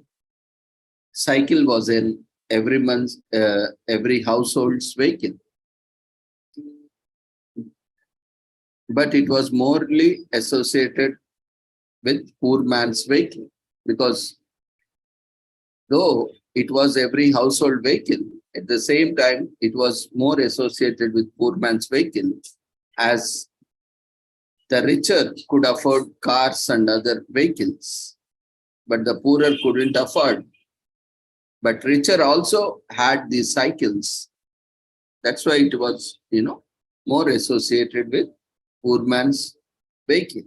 cycle was in every household's vehicle. But it was morely associated with poor man's vehicle, because though it was every household vehicle, at the same time, it was more associated with poor man's vehicle, as the richer could afford cars and other vehicles, but the poorer couldn't afford. But richer also had these cycles. That's why it was, more associated with poor man's vehicle.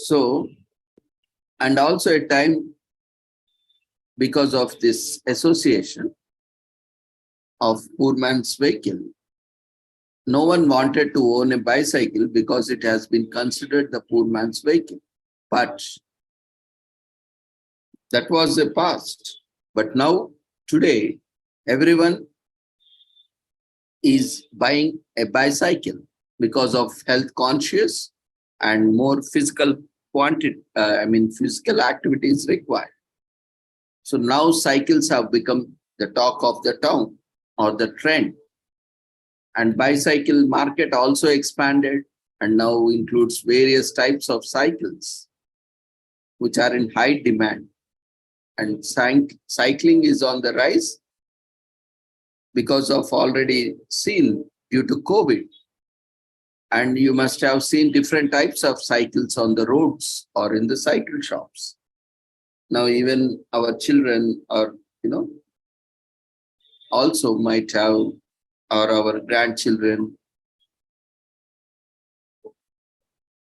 So, and also at time, because of this association of poor man's vehicle, no one wanted to own a bicycle because it has been considered the poor man's vehicle. But that was the past. But now, today, everyone is buying a bicycle because of health conscious and more physical physical activities required. So now cycles have become the talk of the town or the trend. And bicycle market also expanded and now includes various types of cycles which are in high demand. And cycling is on the rise because of already seen due to COVID. And you must have seen different types of cycles on the roads or in the cycle shops. Now even our children or, also might have, or our grandchildren.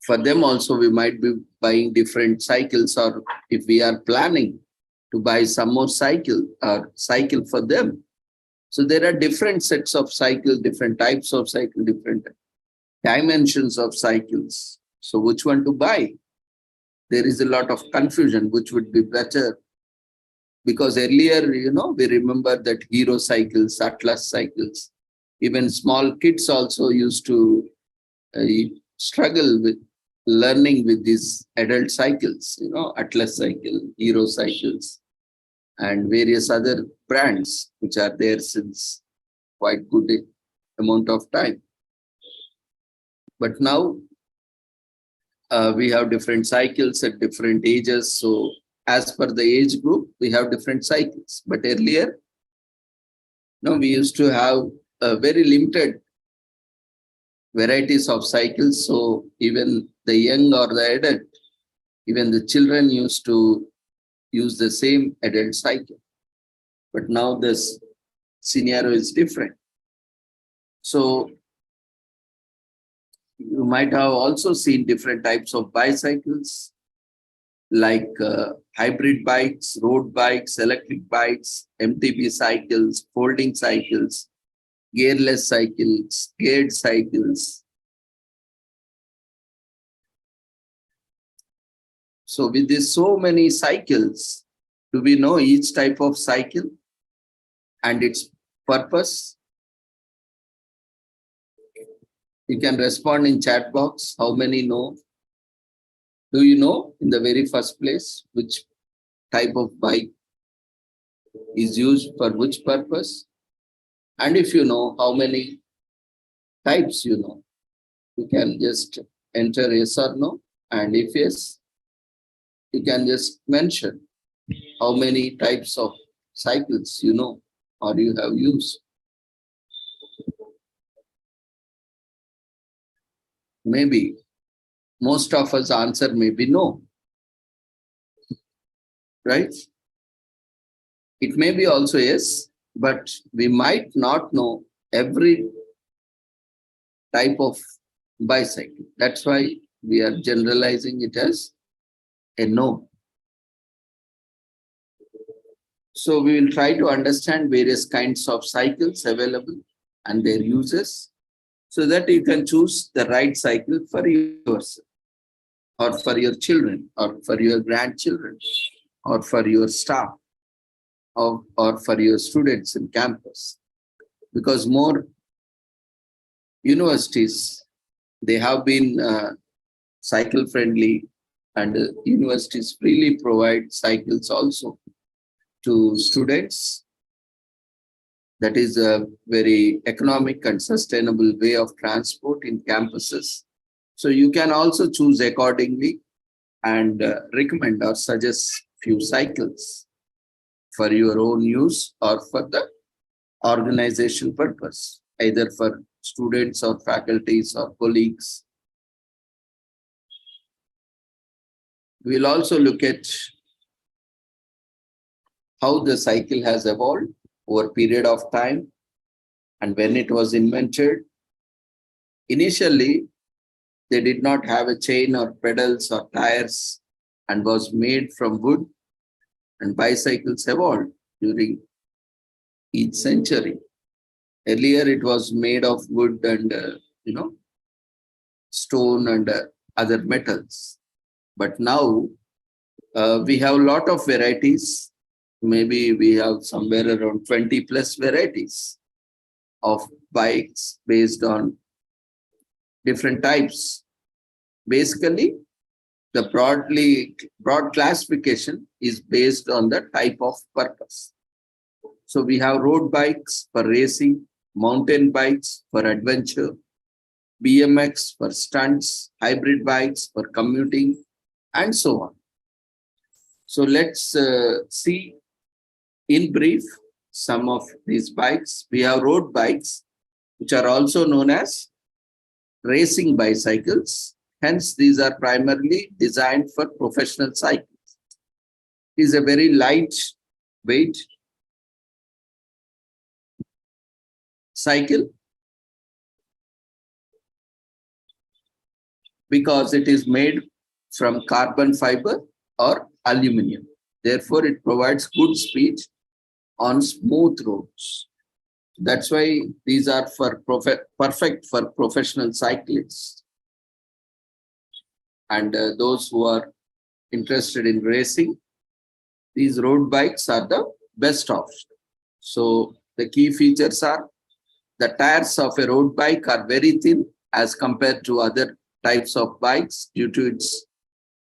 For them also, we might be buying different cycles, or if we are planning to buy some more cycle for them. So there are different sets of cycle, different types of cycle, different dimensions of cycles. So which one to buy? There is a lot of confusion, which would be better. Because earlier, we remember that hero cycles, atlas cycles, even small kids also used to struggle with learning with these adult cycles, atlas cycle, hero cycles, and various other brands which are there since quite good amount of time. But now we have different cycles at different ages. So as per the age group, we have different cycles. But earlier, no, we used to have a very limited varieties of cycles. So even the young or the adult, even the children used to use the same adult cycle. But now this scenario is different. So you might have also seen different types of bicycles like hybrid bikes, road bikes, electric bikes, MTB cycles, folding cycles, gearless cycles, geared cycles. So with this so many cycles, do we know each type of cycle and its purpose? You can respond in chat box. How many know? Do you know in the very first place which type of bike is used for which purpose? And if you know, how many types you know? You can just enter yes or no. And if yes, you can just mention how many types of cycles you know or you have used. Maybe most of us answer maybe no, right? It may be also yes, but we might not know every type of bicycle. That's why we are generalizing it as a no. So we will try to understand various kinds of cycles available and their uses so that you can choose the right cycle for yourself or for your children or for your grandchildren or for your staff or for your students in campus. Because more universities, they have been cycle friendly and universities freely provide cycles also to students. That is a very economic and sustainable way of transport in campuses. So you can also choose accordingly and recommend or suggest few cycles for your own use or for the organization purpose, either for students or faculties or colleagues. We'll also look at how the cycle has evolved over a period of time and when it was invented. Initially, they did not have a chain or pedals or tires and was made from wood, and bicycles evolved during each century. Earlier, it was made of wood and, stone and other metals. But now we have a lot of varieties. Maybe we have somewhere around 20 plus varieties of bikes based on different types. Basically, the broad classification is based on the type of purpose. So we have road bikes for racing, mountain bikes for adventure, BMX for stunts, hybrid bikes for commuting, and so on. So let's see in brief some of these bikes. We have road bikes, which are also known as racing bicycles. Hence, these are primarily designed for professional cycles. It is a very light weight cycle because it is made from carbon fiber or aluminum. Therefore, it provides good speed on smooth roads. That's why these are for perfect for professional cyclists and those who are interested in racing. These road bikes are the best option. So the key features are the tires of a road bike are very thin as compared to other types of bikes. Due to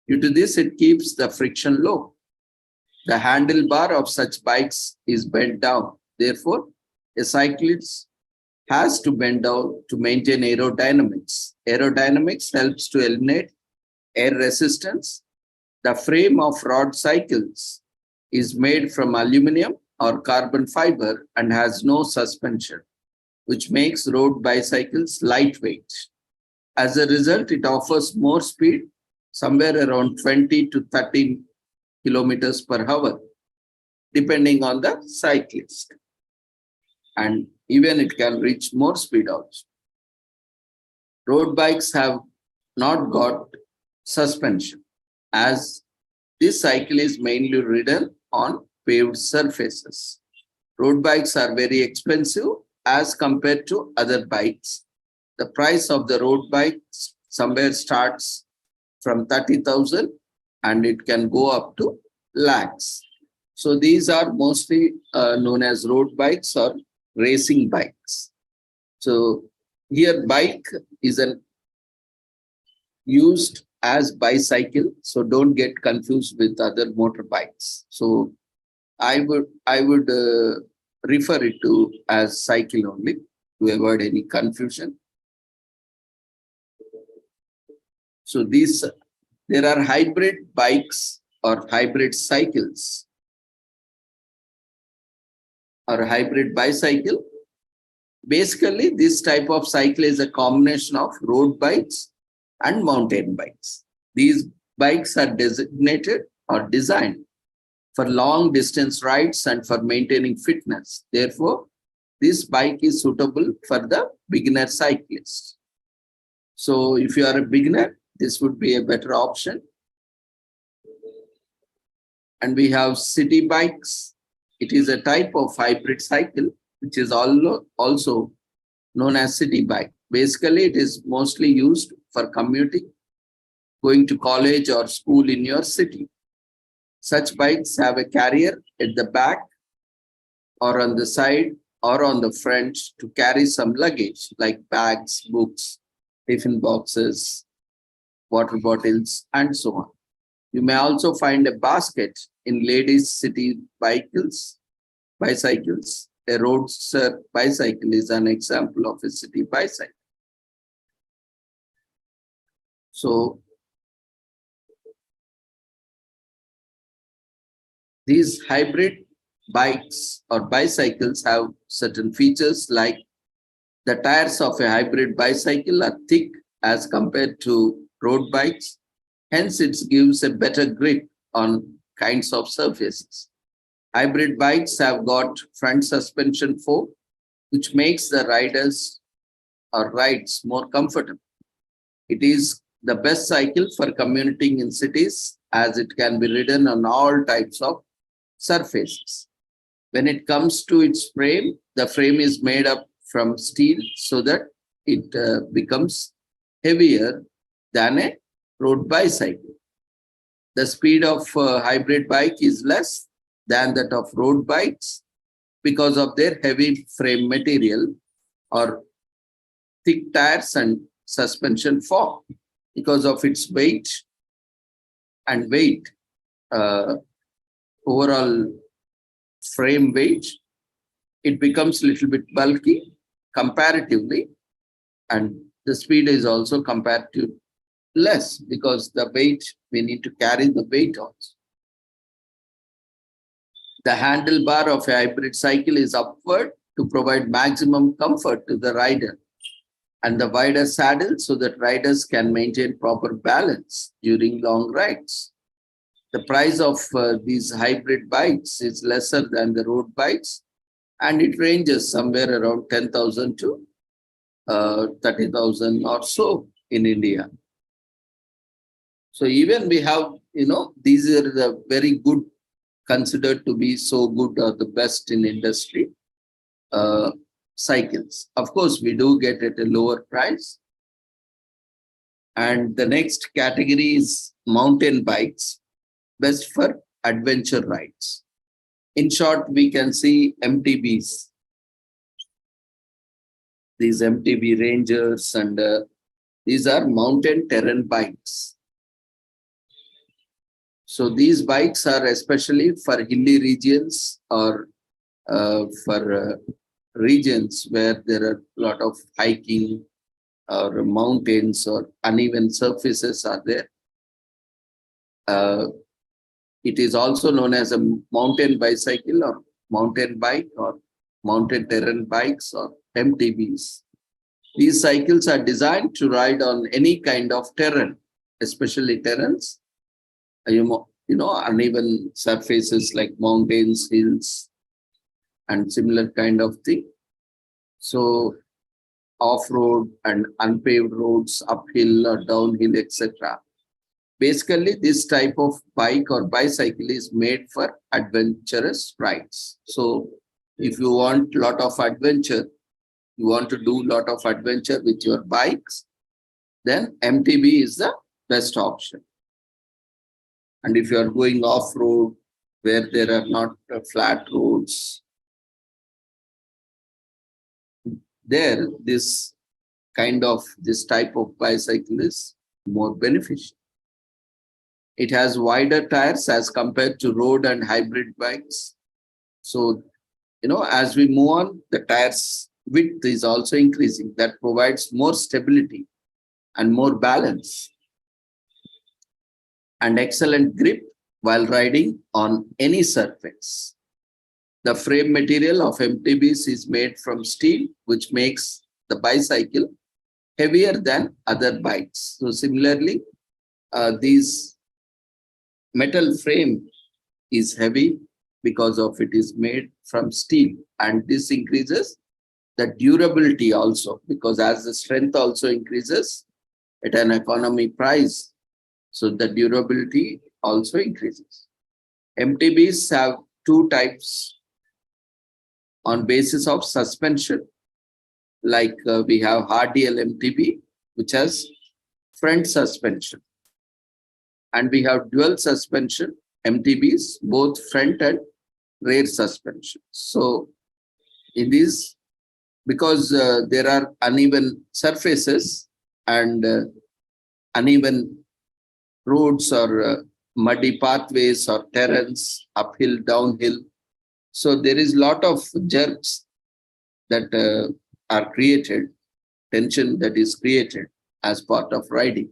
this, it keeps the friction low. The handlebar of such bikes is bent down. Therefore, a cyclist has to bend down to maintain aerodynamics. Aerodynamics helps to eliminate air resistance. The frame of rod cycles is made from aluminum or carbon fiber and has no suspension, which makes road bicycles lightweight. As a result, it offers more speed, somewhere around 20 to 30 kilometers per hour, depending on the cyclist. And even it can reach more speed also. Road bikes have not got suspension, as this cycle is mainly ridden on paved surfaces. Road bikes are very expensive as compared to other bikes. The price of the road bike somewhere starts from 30,000 and it can go up to lakhs. So these are mostly known as road bikes or racing bikes. So here bike is used as bicycle, so don't get confused with other motorbikes. So I would refer it to as cycle only to avoid any confusion. So there are hybrid bikes or hybrid cycles or hybrid bicycle. Basically, this type of cycle is a combination of road bikes and mountain bikes. These bikes are designated or designed for long distance rides and for maintaining fitness. Therefore, this bike is suitable for the beginner cyclist. So if you are a beginner, this would be a better option. And we have city bikes. It is a type of hybrid cycle, which is also known as city bike. Basically, it is mostly used for commuting, going to college or school in your city. Such bikes have a carrier at the back or on the side or on the front to carry some luggage like bags, books, tiffin boxes, water bottles, and so on. You may also find a basket in ladies' city bicycles. A roadster bicycle is an example of a city bicycle. So these hybrid bikes or bicycles have certain features like the tires of a hybrid bicycle are thick as compared to road bikes. Hence, it gives a better grip on kinds of surfaces. Hybrid bikes have got front suspension fork, which makes the riders or rides more comfortable. It is the best cycle for commuting in cities as it can be ridden on all types of surfaces. When it comes to its frame, the frame is made up from steel so that it becomes heavier than a road bicycle. The speed of hybrid bike is less than that of road bikes because of their heavy frame material or thick tires and suspension fork. Because of its weight, overall frame weight, it becomes a little bit bulky comparatively, and the speed is also comparatively less because the weight, we need to carry the weight also. The handlebar of a hybrid cycle is upward to provide maximum comfort to the rider, and the wider saddle so that riders can maintain proper balance during long rides. The price of these hybrid bikes is lesser than the road bikes, and it ranges somewhere around 10,000 to 30,000 or so in India. So even we have, these are the very good, considered to be so good or the best in industry cycles. Of course, we do get at a lower price. And the next category is mountain bikes, best for adventure rides. In short, we can see MTBs. These MTB Rangers and these are mountain terrain bikes. So these bikes are especially for hilly regions or for regions where there are a lot of hiking or mountains or uneven surfaces are there. Uh, it is also known as a mountain bicycle or mountain bike or mountain terrain bikes or MTBs. These cycles are designed to ride on any kind of terrain, especially terrains, uneven surfaces like mountains, hills, and similar kind of thing. So off-road and unpaved roads, uphill or downhill, etc. Basically, this type of bike or bicycle is made for adventurous rides. So if you want a lot of adventure, you want to do a lot of adventure with your bikes, then MTB is the best option. And if you are going off-road where there are not flat roads, there this type of bicycle is more beneficial. It has wider tires as compared to road and hybrid bikes. So, as we move on, the tires width is also increasing. That provides more stability and more balance and excellent grip while riding on any surface. The frame material of MTBs is made from steel, which makes the bicycle heavier than other bikes. So similarly, these metal frame is heavy because of it is made from steel, and this increases the durability also, because as the strength also increases at an economy price, so the durability also increases. MTBs have two types on basis of suspension, like we have RDL MTB, which has front suspension, and we have dual suspension MTBs, both front and rear suspension. So in this, because there are uneven surfaces and uneven roads or muddy pathways or terrains, uphill, downhill, so there is a lot of jerks that are created, tension that is created as part of riding.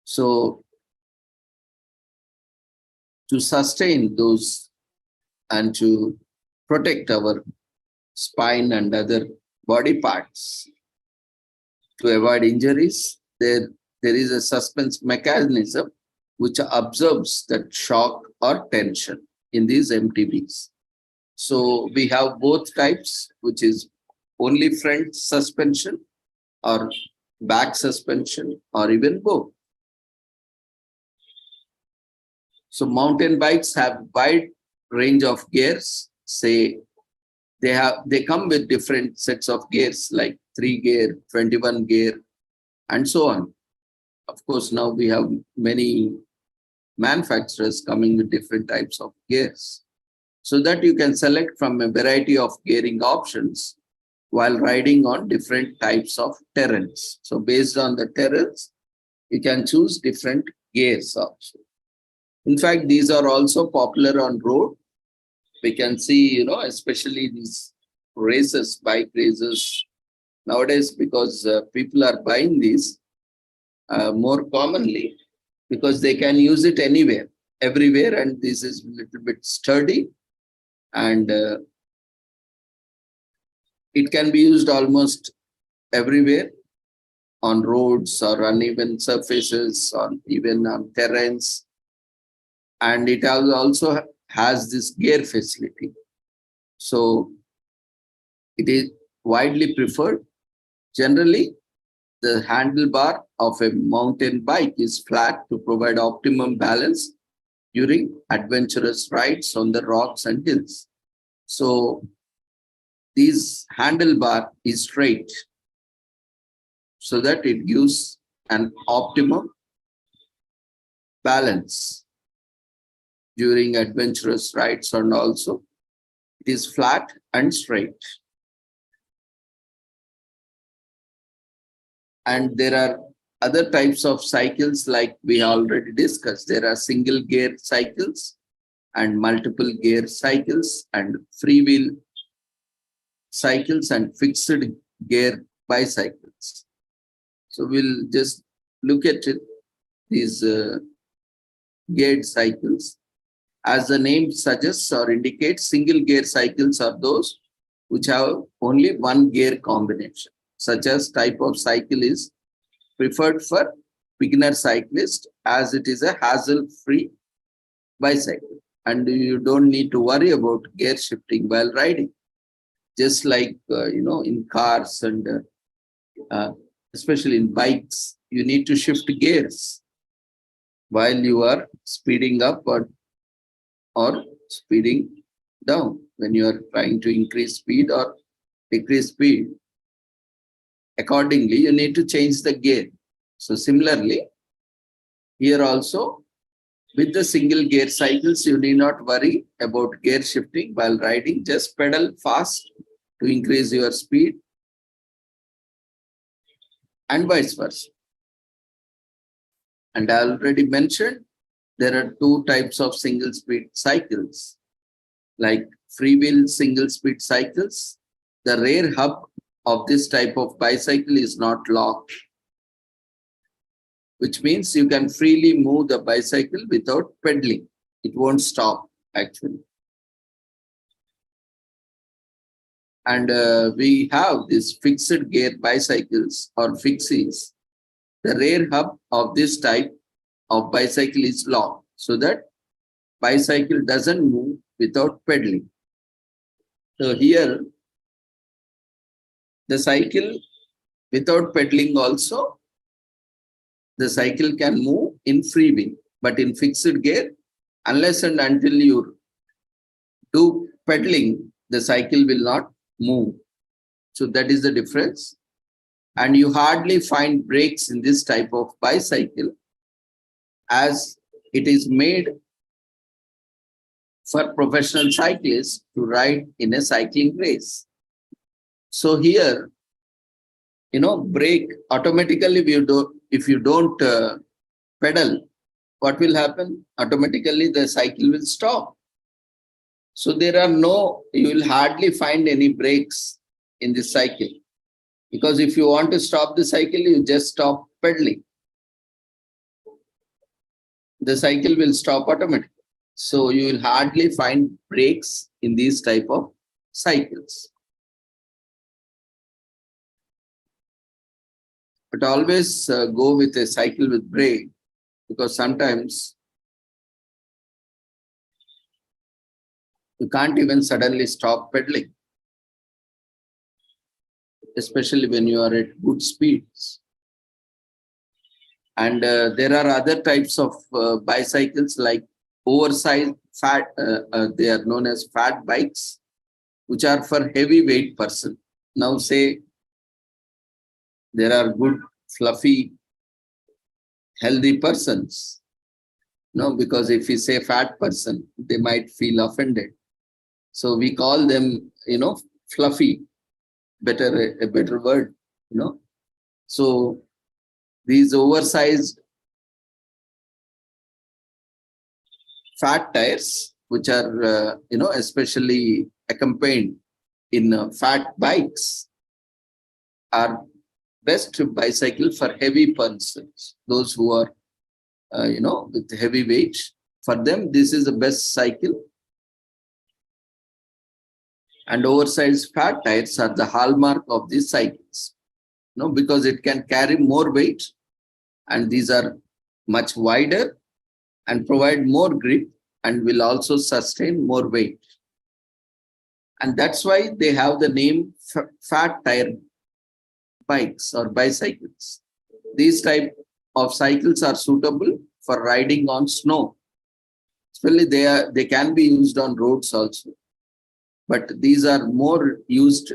So to sustain those and to protect our spine and other body parts, to avoid injuries, there is a suspense mechanism which absorbs that shock or tension in these MTBs. So we have both types, which is only front suspension or back suspension or even both. So mountain bikes have wide range of gears. Say they come with different sets of gears like 3 gear, 21 gear, and so on. Of course, now we have many manufacturers coming with different types of gears, so that you can select from a variety of gearing options while riding on different types of terrains. So based on the terrains, you can choose different gears also. In fact, these are also popular on road. We can see, especially these races, bike races nowadays, because people are buying these more commonly because they can use it anywhere, everywhere, and this is a little bit sturdy, and it can be used almost everywhere on roads or uneven surfaces, on even on terrains, and it also has this gear facility. So it is widely preferred. Generally, the handlebar of a mountain bike is flat to provide optimum balance during adventurous rides on the rocks and hills. So this handlebar is straight so that it gives an optimum balance during adventurous rides, and also it is flat and straight. And there are other types of cycles like we already discussed. There are single gear cycles and multiple gear cycles and freewheel cycles and fixed gear bicycles. So we'll just look at it, these geared cycles. As the name suggests or indicates, single gear cycles are those which have only one gear combination. Such as type of cycle is preferred for beginner cyclist, as it is a hassle-free bicycle. And you don't need to worry about gear shifting while riding. Just like, in cars and especially in bikes, you need to shift gears while you are speeding up or speeding down when you are trying to increase speed or decrease speed. Accordingly, you need to change the gear. So similarly, here also, with the single gear cycles, you need not worry about gear shifting while riding. Just pedal fast to increase your speed and vice versa. And I already mentioned there are two types of single speed cycles, like freewheel single speed cycles. The rear hub of this type of bicycle is not locked, which means you can freely move the bicycle without pedaling. It won't stop actually. And we have these fixed gear bicycles or fixies. The rear hub of this type of bicycle is locked so that bicycle doesn't move without pedaling. So here, the cycle without pedaling also, the cycle can move in freewheel, but in fixed gear, unless and until you do pedaling, the cycle will not move. So that is the difference. And you hardly find brakes in this type of bicycle, as it is made for professional cyclists to ride in a cycling race. So here, brake automatically, if you don't pedal, what will happen? Automatically the cycle will stop. So you will hardly find any brakes in this cycle. Because if you want to stop the cycle, you just stop pedaling. The cycle will stop automatically. So you will hardly find brakes in these type of cycles. But always go with a cycle with brake, because sometimes you can't even suddenly stop pedaling, especially when you are at good speeds. And there are other types of bicycles like oversized fat, they are known as fat bikes, which are for heavyweight person. Now say there are good, fluffy, healthy persons. No, because if we say fat person, they might feel offended. So we call them, fluffy, a better word, So these oversized fat tires, which are, especially accompanied in fat bikes, are best bicycle for heavy persons, those who are, with heavy weight. For them, this is the best cycle. And oversized fat tires are the hallmark of these cycles, because it can carry more weight, and these are much wider and provide more grip and will also sustain more weight. And that's why they have the name fat tire bikes or bicycles. These type of cycles are suitable for riding on snow. Especially they can be used on roads also. But these are more used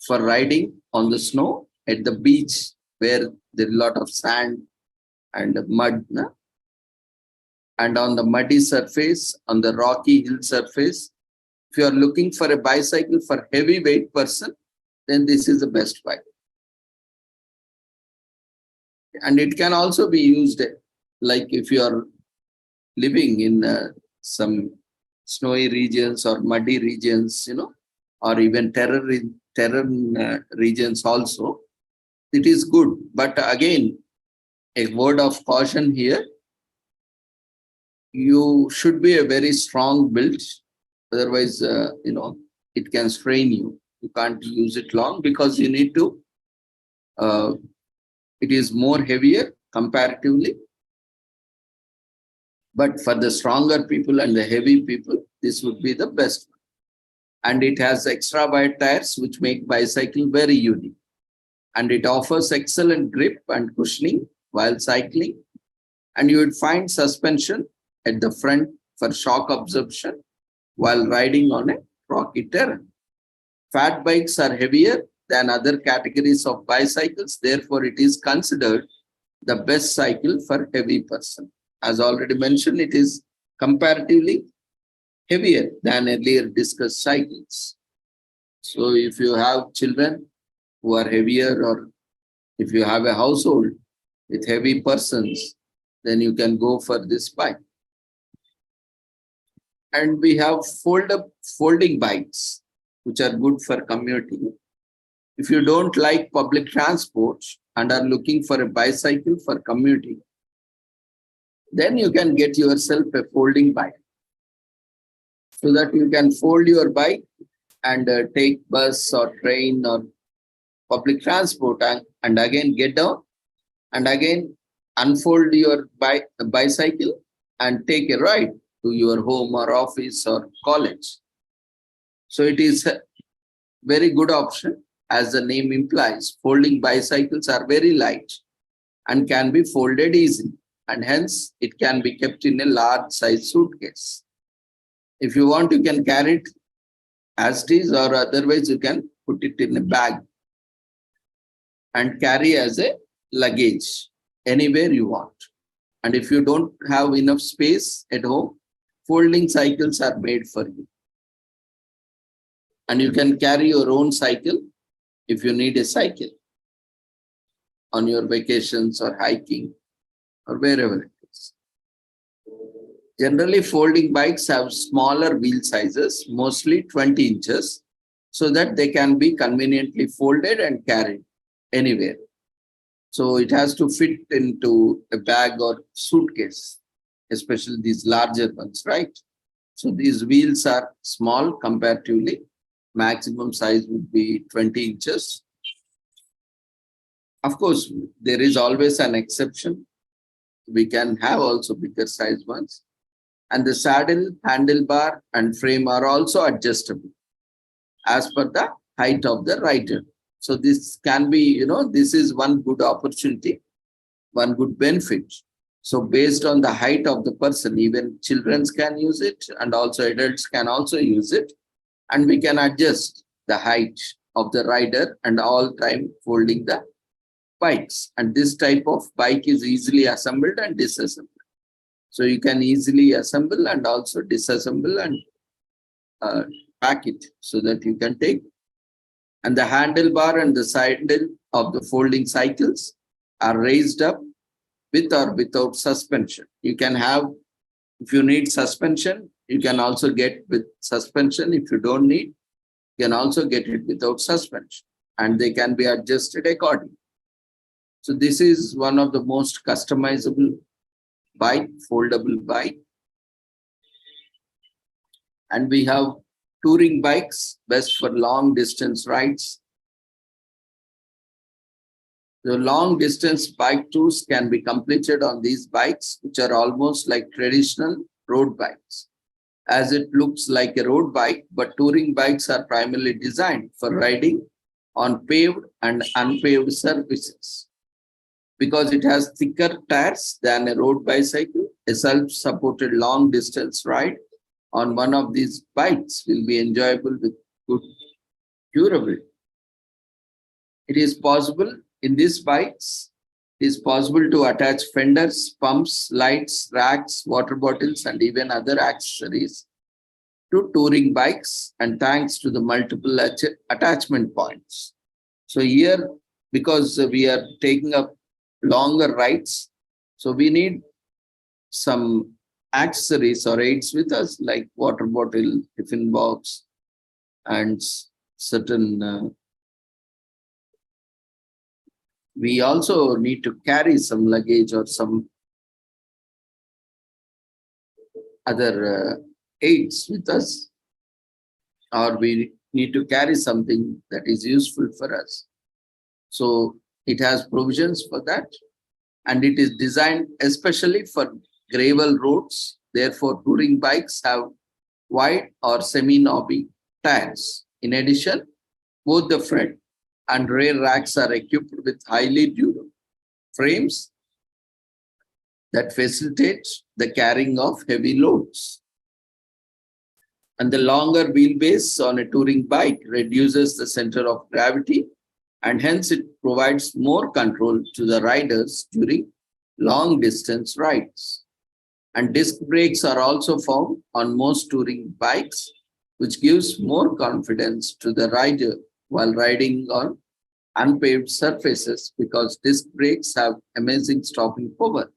for riding on the snow at the beach, where there is a lot of sand and mud. And on the muddy surface, on the rocky hill surface, if you are looking for a bicycle for heavyweight person, then this is the best bike. And it can also be used like if you are living in some snowy regions or muddy regions, or even terror regions also, it is good. But again, a word of caution here, you should be a very strong build. Otherwise, it can strain you. You can't use it long because you need to, uh, it is more heavier comparatively. But for the stronger people and the heavy people, this would be the best one. And it has extra wide tires, which make bicycle very unique. And it offers excellent grip and cushioning while cycling. And you would find suspension at the front for shock absorption while riding on a rocky terrain. Fat bikes are heavier than other categories of bicycles. Therefore, it is considered the best cycle for heavy person. As already mentioned, it is comparatively heavier than earlier discussed cycles. So if you have children who are heavier, or if you have a household with heavy persons, then you can go for this bike. And we have folding bikes, which are good for commuting. If you don't like public transport and are looking for a bicycle for commuting, then you can get yourself a folding bike, so that you can fold your bike and take bus or train or public transport, and again get down and again unfold your bicycle and take a ride to your home or office or college. So it is a very good option. As the name implies, folding bicycles are very light and can be folded easily, and hence it can be kept in a large size suitcase. If you want, you can carry it as it is, or otherwise you can put it in a bag and carry as a luggage anywhere you want. And if you don't have enough space at home, folding cycles are made for you. And you can carry your own cycle if you need a cycle on your vacations or hiking or wherever it is. Generally, folding bikes have smaller wheel sizes, mostly 20 inches, so that they can be conveniently folded and carried anywhere. So it has to fit into a bag or suitcase, especially these larger ones, right? So these wheels are small comparatively. Maximum size would be 20 inches. Of course, there is always an exception. We can have also bigger size ones. And the saddle, handlebar, and frame are also adjustable as per the height of the rider. So this can be, this is one good opportunity, one good benefit. So based on the height of the person, even children can use it, and also adults can also use it. And we can adjust the height of the rider and all time folding the bikes. And this type of bike is easily assembled and disassembled. So you can easily assemble and also disassemble and pack it so that you can take. And the handlebar and the saddle of the folding cycles are raised up with or without suspension. You can have, if you need suspension, you can also get with suspension. If you don't need, you can also get it without suspension, and they can be adjusted accordingly. So this is one of the most customizable bike, foldable bike. And we have touring bikes, best for long distance rides. The long distance bike tours can be completed on these bikes, which are almost like traditional road bikes, as it looks like a road bike, but touring bikes are primarily designed for riding on paved and unpaved surfaces. Because it has thicker tires than a road bicycle, a self-supported long distance ride on one of these bikes will be enjoyable with good durability. It is possible in these bikes, it is possible to attach fenders, pumps, lights, racks, water bottles, and even other accessories to touring bikes, and thanks to the multiple attachment points. So here, because we are taking up longer rides, so we need some accessories or aids with us, like water bottle, tiffin box, and certain, we also need to carry some luggage or some other aids with us, or we need to carry something that is useful for us. So it has provisions for that, and it is designed especially for gravel roads. Therefore, touring bikes have wide or semi-knobby tires. In addition, both the front and rear racks are equipped with highly durable frames that facilitate the carrying of heavy loads. And the longer wheelbase on a touring bike reduces the center of gravity, and hence it provides more control to the riders during long distance rides. And disc brakes are also found on most touring bikes, which gives more confidence to the rider while riding on unpaved surfaces, because disc brakes have amazing stopping power.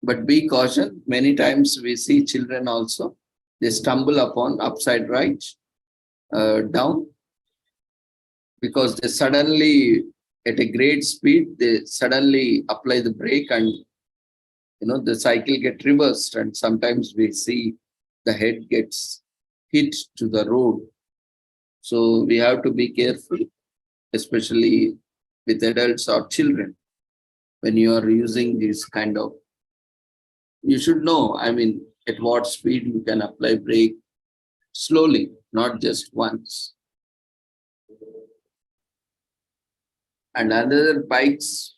But be caution, many times we see children also, they stumble upon upside right, down, because they suddenly, at a great speed, they suddenly apply the brake, and the cycle get reversed, and sometimes we see the head gets hit to the road. So we have to be careful, especially with adults or children, when you are using this kind of, you should know, at what speed you can apply brake, slowly, not just once. And another bikes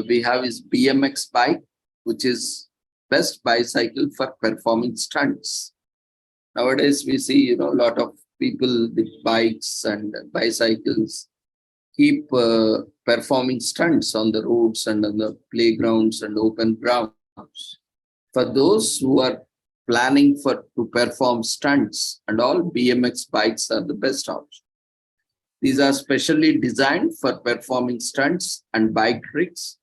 we have is BMX bike, which is best bicycle for performing stunts. Nowadays, we see, a lot of people with bikes and bicycles keep performing stunts on the roads and on the playgrounds and open grounds. For those who are planning to perform stunts and all, BMX bikes are the best option. These are specially designed for performing stunts and bike tricks.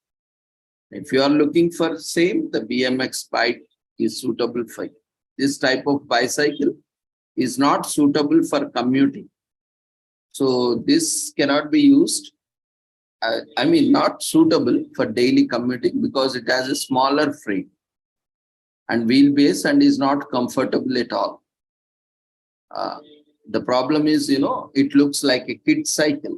If you are looking for same, the BMX bike is suitable for you. This type of bicycle is not suitable for commuting. So this cannot be used, not suitable for daily commuting, because it has a smaller frame and wheelbase and is not comfortable at all. The problem is, it looks like a kid cycle.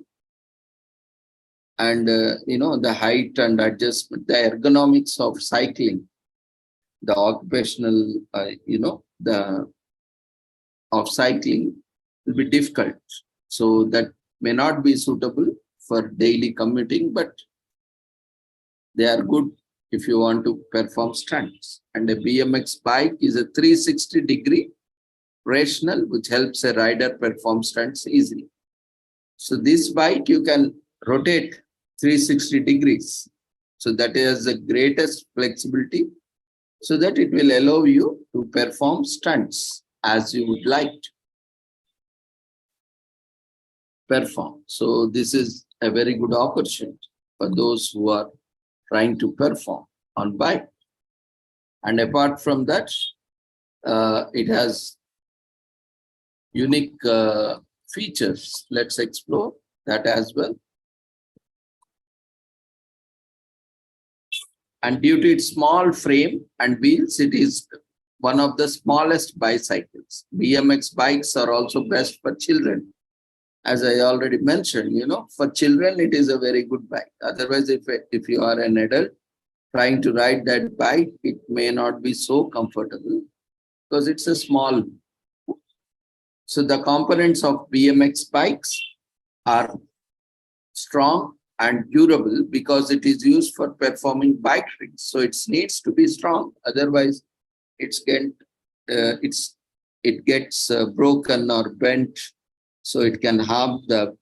And, the height and adjustment, the ergonomics of cycling, the occupational, of cycling will be difficult. So that may not be suitable for daily commuting, but they are good if you want to perform stunts. And a BMX bike is a 360-degree rational, which helps a rider perform stunts easily. So this bike you can rotate 360 degrees. So that is the greatest flexibility, so that it will allow you to perform stunts as you would like to perform. So this is a very good opportunity for those who are trying to perform on bike. And apart from that, it has unique features. Let's explore that as well. And due to its small frame and wheels, it is one of the smallest bicycles. BMX bikes are also best for children. As I already mentioned, for children, it is a very good bike. Otherwise, if you are an adult trying to ride that bike, it may not be so comfortable because it's a small. So the components of BMX bikes are strong and durable because it is used for performing bike tricks. So it needs to be strong. Otherwise, it gets broken or bent. So it can harm the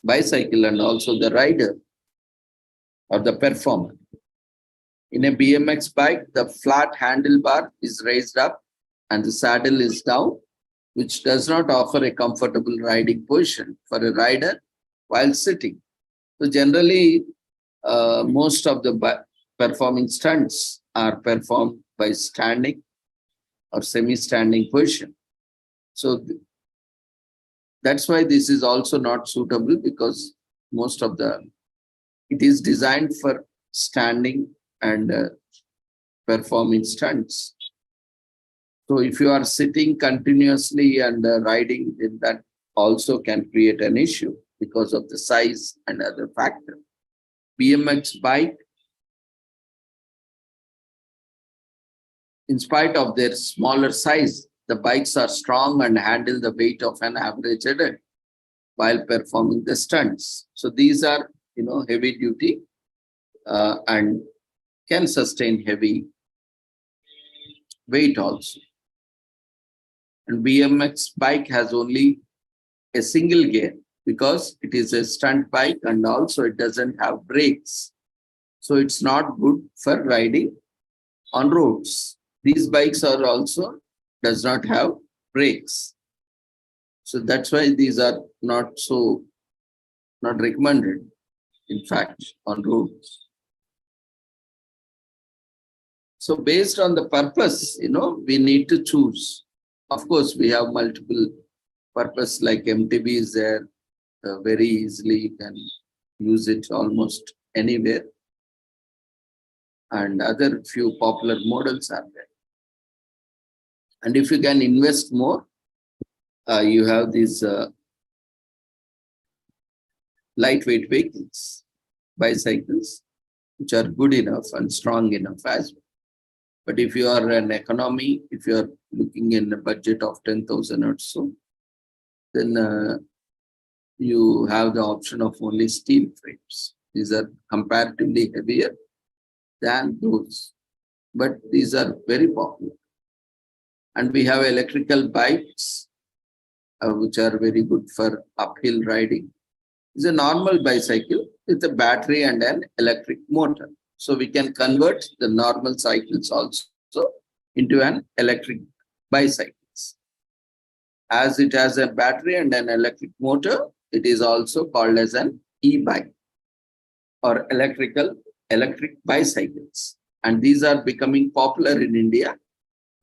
bicycle and also the rider or the performer. In a BMX bike, the flat handlebar is raised up and the saddle is down, which does not offer a comfortable riding position for a rider while sitting. So generally, most of the performing stunts are performed by standing or semi-standing position. So That's why this is also not suitable, because most of it is designed for standing and performing stunts. So if you are sitting continuously and riding, then that also can create an issue because of the size and other factor. BMX bike, in spite of their smaller size, the bikes are strong and handle the weight of an average adult while performing the stunts. So these are, heavy duty and can sustain heavy weight also. And BMX bike has only a single gear because it is a stunt bike, and also it doesn't have brakes. So it's not good for riding on roads. These bikes are also does not have brakes. So that's why these are not recommended, in fact, on roads. So based on the purpose, we need to choose. Of course, we have multiple purpose, like MTB is there, very easily you can use it almost anywhere. And other few popular models are there. And if you can invest more, you have these lightweight vehicles, bicycles, which are good enough and strong enough as well. But if you are an economy, if you are looking in a budget of 10,000 or so, then you have the option of only steel frames. These are comparatively heavier than those, but these are very popular. And we have electrical bikes, which are very good for uphill riding. It's a normal bicycle with a battery and an electric motor. So we can convert the normal cycles also into an electric bicycles. As it has a battery and an electric motor, it is also called as an e-bike or electric bicycles. And these are becoming popular in India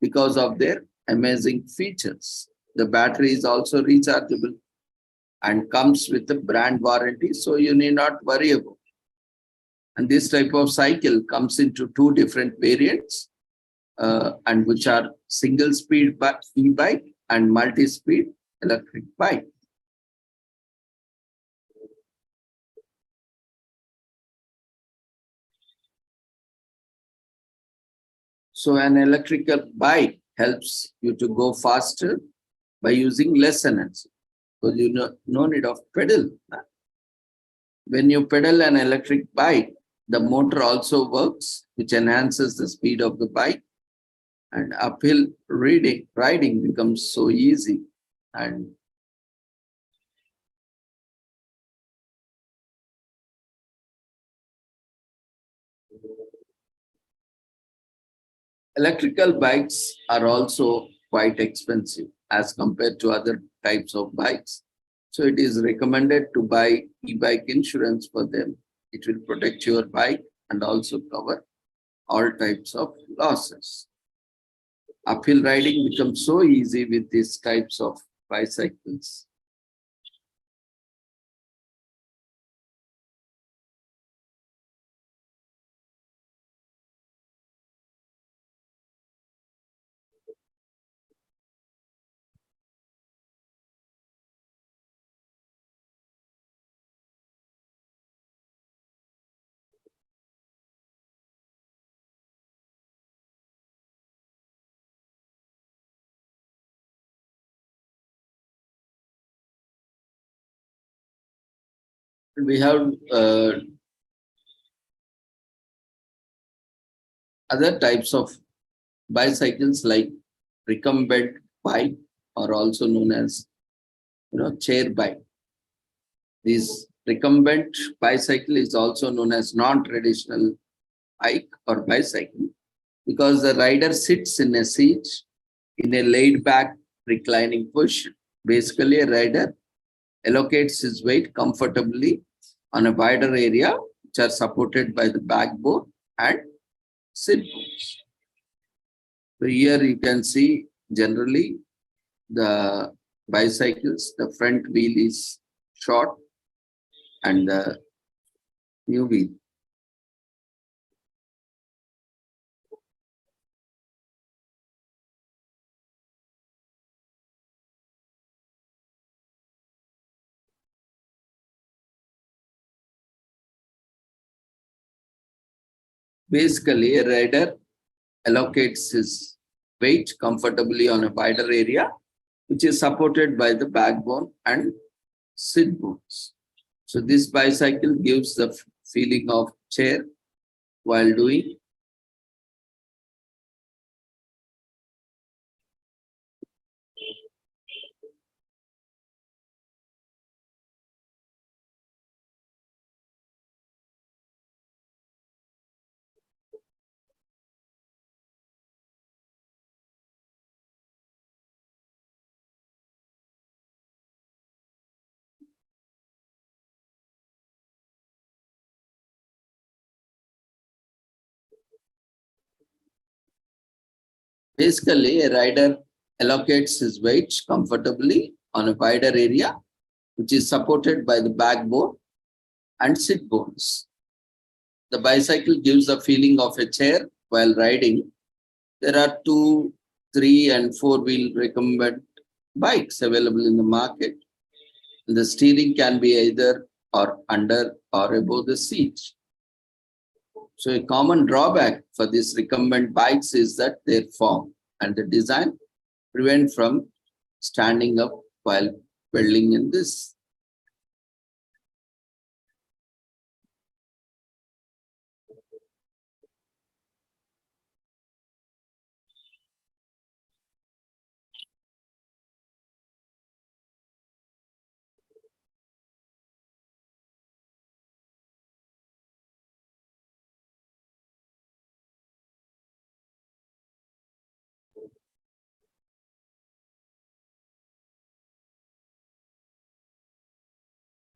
because of their amazing features. The battery is also rechargeable and comes with a brand warranty, so you need not worry about it. And this type of cycle comes into two different variants, and which are single speed e-bike and multi-speed electric bike. So an electrical bike helps you to go faster by using less energy. So you no need of pedal. When you pedal an electric bike, the motor also works, which enhances the speed of the bike, and uphill riding becomes so easy. And electrical bikes are also quite expensive as compared to other types of bikes. So it is recommended to buy e-bike insurance for them. It will protect your bike and also cover all types of losses. Uphill riding becomes so easy with these types of bicycles. We have other types of bicycles like recumbent bike, or also known as chair bike. This recumbent bicycle is also known as non-traditional bike or bicycle because the rider sits in a seat in a laid-back reclining position. Basically, a rider allocates his weight comfortably on a wider area, which are supported by the backbone and seat bones. So here you can see generally the bicycles, the front wheel is short and the new wheel. Basically, a rider allocates his weight comfortably on a wider area, which is supported by the backbone and sit bones. So this bicycle gives the feeling of chair while doing. Basically, a rider allocates his weight comfortably on a wider area, which is supported by the backbone and sit bones. The bicycle gives the feeling of a chair while riding. There are 2, 3, and 4-wheel recumbent bikes available in the market. The steering can be either or under or above the seat. So a common drawback for these recumbent bikes is that their form and the design prevent from standing up while pedaling in this.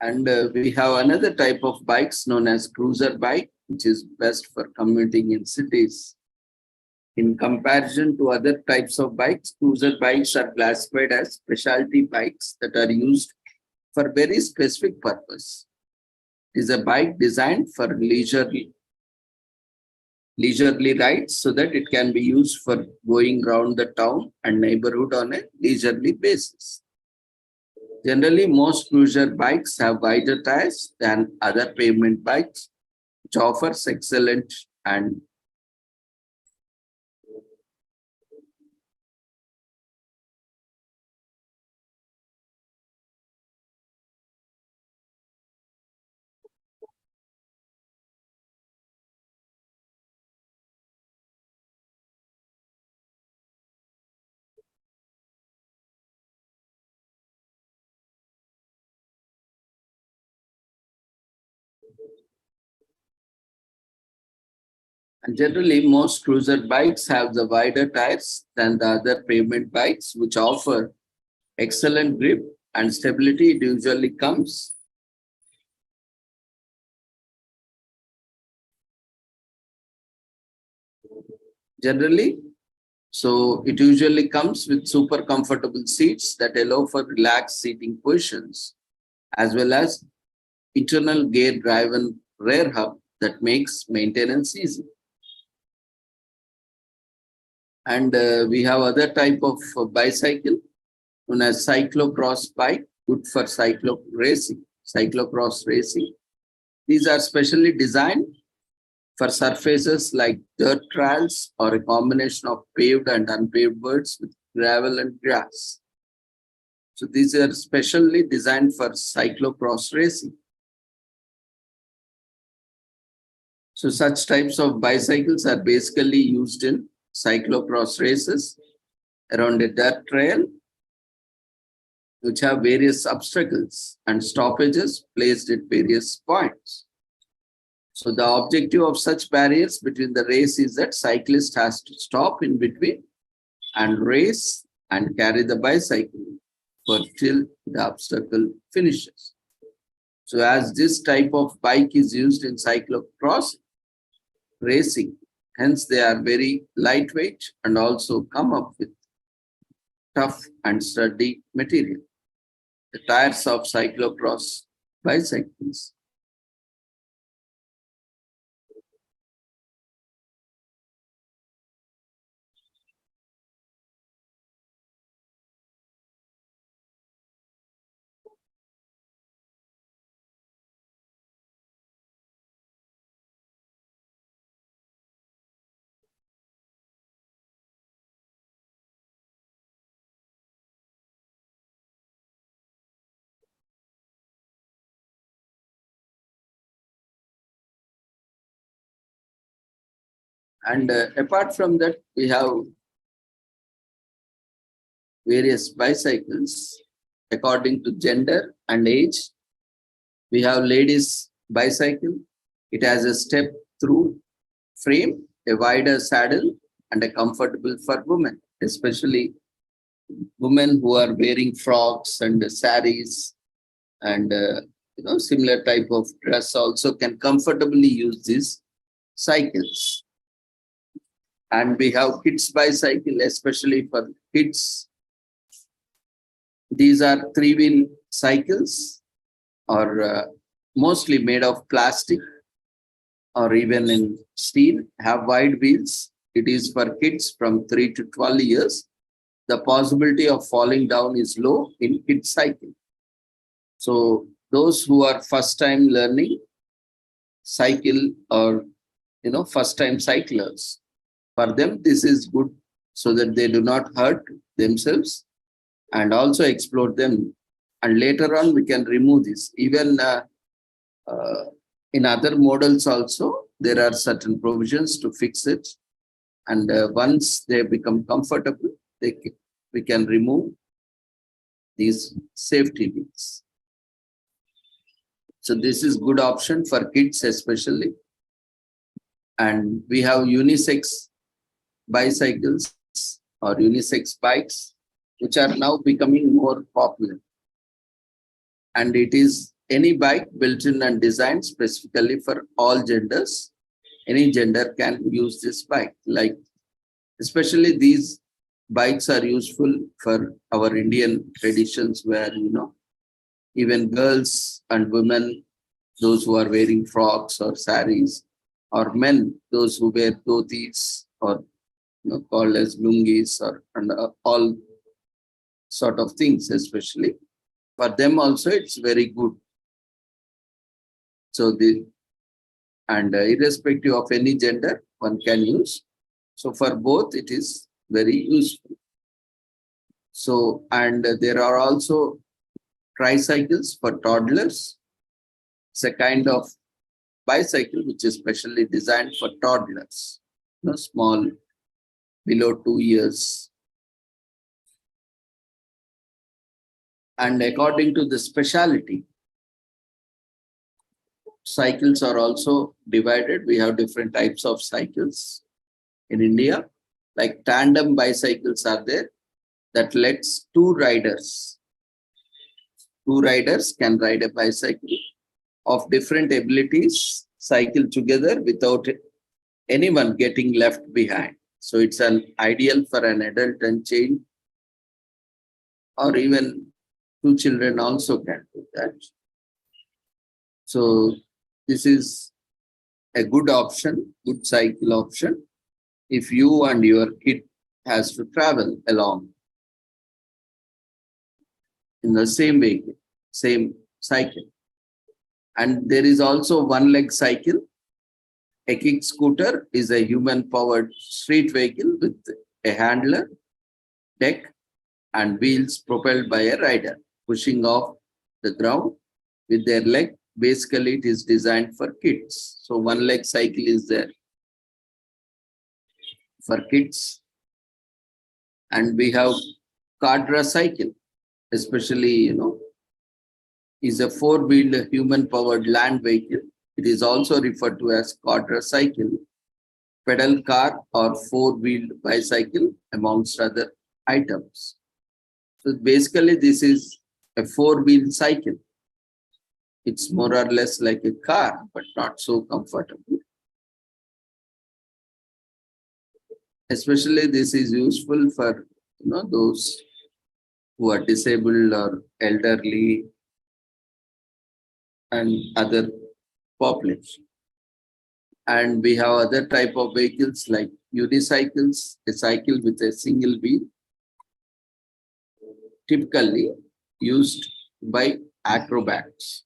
And we have another type of bikes known as cruiser bike, which is best for commuting in cities. In comparison to other types of bikes, cruiser bikes are classified as specialty bikes that are used for very specific purpose. It is a bike designed for leisurely rides so that it can be used for going around the town and neighborhood on a leisurely basis. Generally, most cruiser bikes have wider tires than other pavement bikes, which offers excellent and And generally, most cruiser bikes have the wider tires than the other pavement bikes, which offer excellent grip and stability. It usually comes. Generally, so it usually comes with super comfortable seats that allow for relaxed seating positions, as well as internal gear-driven rear hub that makes maintenance easy. And we have other type of bicycle known as cyclocross bike, good for cyclocross racing. These are specially designed for surfaces like dirt trails or a combination of paved and unpaved roads with gravel and grass. So these are specially designed for cyclocross racing. So such types of bicycles are basically used in cyclocross races around a dirt trail, which have various obstacles and stoppages placed at various points. So the objective of such barriers between the race is that cyclist has to stop in between and race and carry the bicycle for till the obstacle finishes. So as this type of bike is used in cyclocross racing, hence they are very lightweight and also come up with tough and sturdy material. The tires of cyclocross bicycles. And apart from that, we have various bicycles according to gender and age. We have ladies bicycle. It has a step through frame, a wider saddle, and a comfortable for women, especially women who are wearing frocks and saris and similar type of dress also can comfortably use these cycles. And we have kids bicycle, especially for kids. These are three-wheel cycles, or mostly made of plastic or even in steel, have wide wheels. It is for kids from 3 to 12 years. The possibility of falling down is low in kids cycle. So those who are first time learning cycle, or first time cyclers, for them this is good, so that they do not hurt themselves and also explore them. And later on we can remove this. Even in other models also, there are certain provisions to fix it. And once they become comfortable, we can remove these safety wheels. So this is good option for kids especially. And we have unisex bicycles or unisex bikes, which are now becoming more popular. And it is any bike built in and designed specifically for all genders. Any gender can use this bike. Like, especially these bikes are useful for our Indian traditions, where even girls and women, those who are wearing frocks or saris, or men, those who wear dhotis or called as lungis, or and all sort of things, especially for them also it's very good. So irrespective of any gender, one can use. So for both, it is very useful. So, and there are also tricycles for toddlers. It's a kind of bicycle which is specially designed for toddlers, small, below 2 years. And according to the speciality, cycles are also divided. We have different types of cycles in India. Like tandem bicycles are there, that lets two riders can ride a bicycle of different abilities, cycle together without anyone getting left behind. So it's an ideal for an adult and child, or even two children also can do that. So this is a good option, good cycle option, if you and your kid has to travel along in the same vehicle, same cycle. And there is also one-leg cycle. A kick scooter is a human-powered street vehicle with a handler, deck, and wheels propelled by a rider, pushing off the ground with their leg. Basically, it is designed for kids. So one-leg cycle is there for kids. And we have quadricycle, especially, is a four-wheeled human-powered land vehicle. It is also referred to as quadricycle, pedal car, or four-wheeled bicycle, amongst other items. So basically, this is a four-wheel cycle. It's more or less like a car, but not so comfortable. Especially this is useful for those who are disabled or elderly and other population. And we have other type of vehicles like unicycles, a cycle with a single wheel, typically used by acrobats,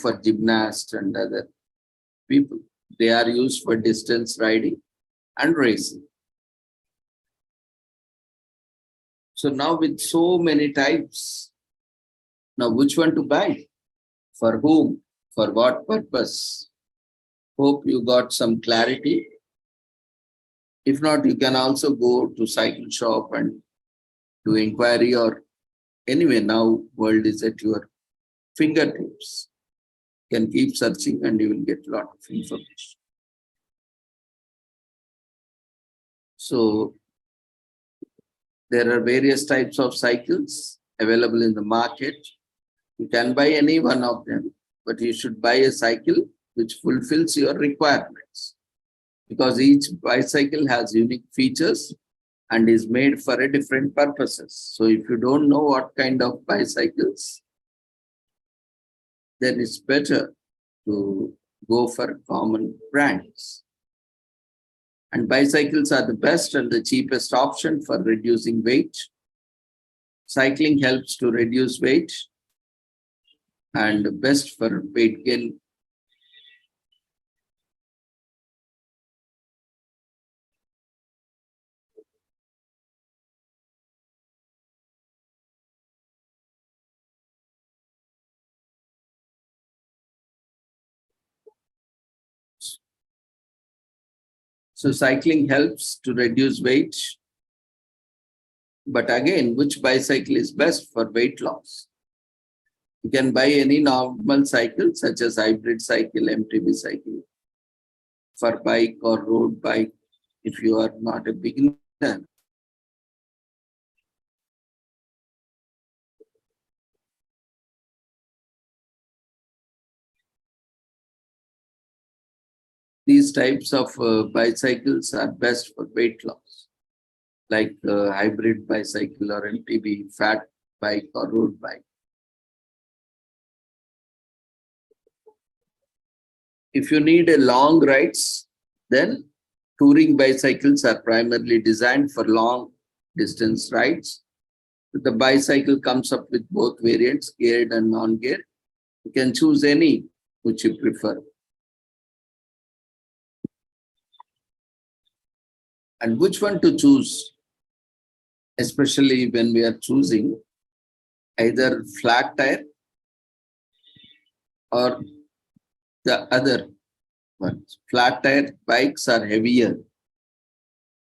for gymnasts and other people. They are used for distance riding and racing. So now with so many types, now which one to buy? For whom? For what purpose? Hope you got some clarity. If not, you can also go to cycle shop and do inquiry, or anyway, now world is at your fingertips. You can keep searching and you will get a lot of information. So there are various types of cycles available in the market. You can buy any one of them, but you should buy a cycle which fulfills your requirements, because each bicycle has unique features and is made for a different purposes. So if you don't know what kind of bicycles, then it's better to go for common brands. And bicycles are the best and the cheapest option for reducing weight. Cycling helps to reduce weight and best for weight gain. So cycling helps to reduce weight. But again, which bicycle is best for weight loss? You can buy any normal cycle such as hybrid cycle, MTB cycle for bike or road bike if you are not a beginner. These types of bicycles are best for weight loss, like hybrid bicycle or MTB, fat bike or road bike. If you need a long rides, then touring bicycles are primarily designed for long distance rides. The bicycle comes up with both variants, geared and non-geared. You can choose any which you prefer. And which one to choose, especially when we are choosing either flat tire or the other ones. Flat tire bikes are heavier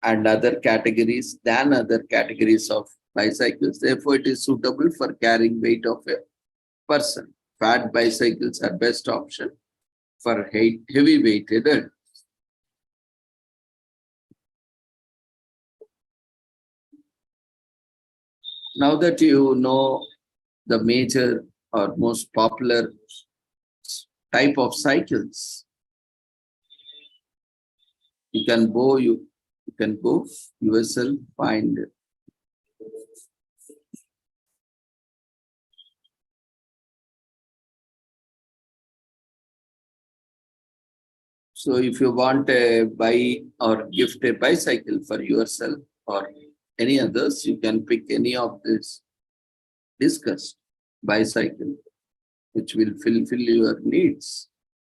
and other categories than other categories of bicycles. Therefore, it is suitable for carrying weight of a person. Fat bicycles are best option for heavy weighted adults. Now that you know the major or most popular type of cycles, you can go yourself find it. So if you want to buy or gift a bicycle for yourself or any others, you can pick any of this discussed bicycle, which will fulfill your needs.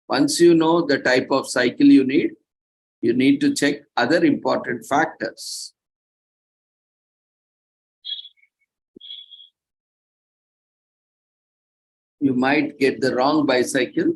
Once you know the type of cycle you need to check other important factors. You might get the wrong bicycle.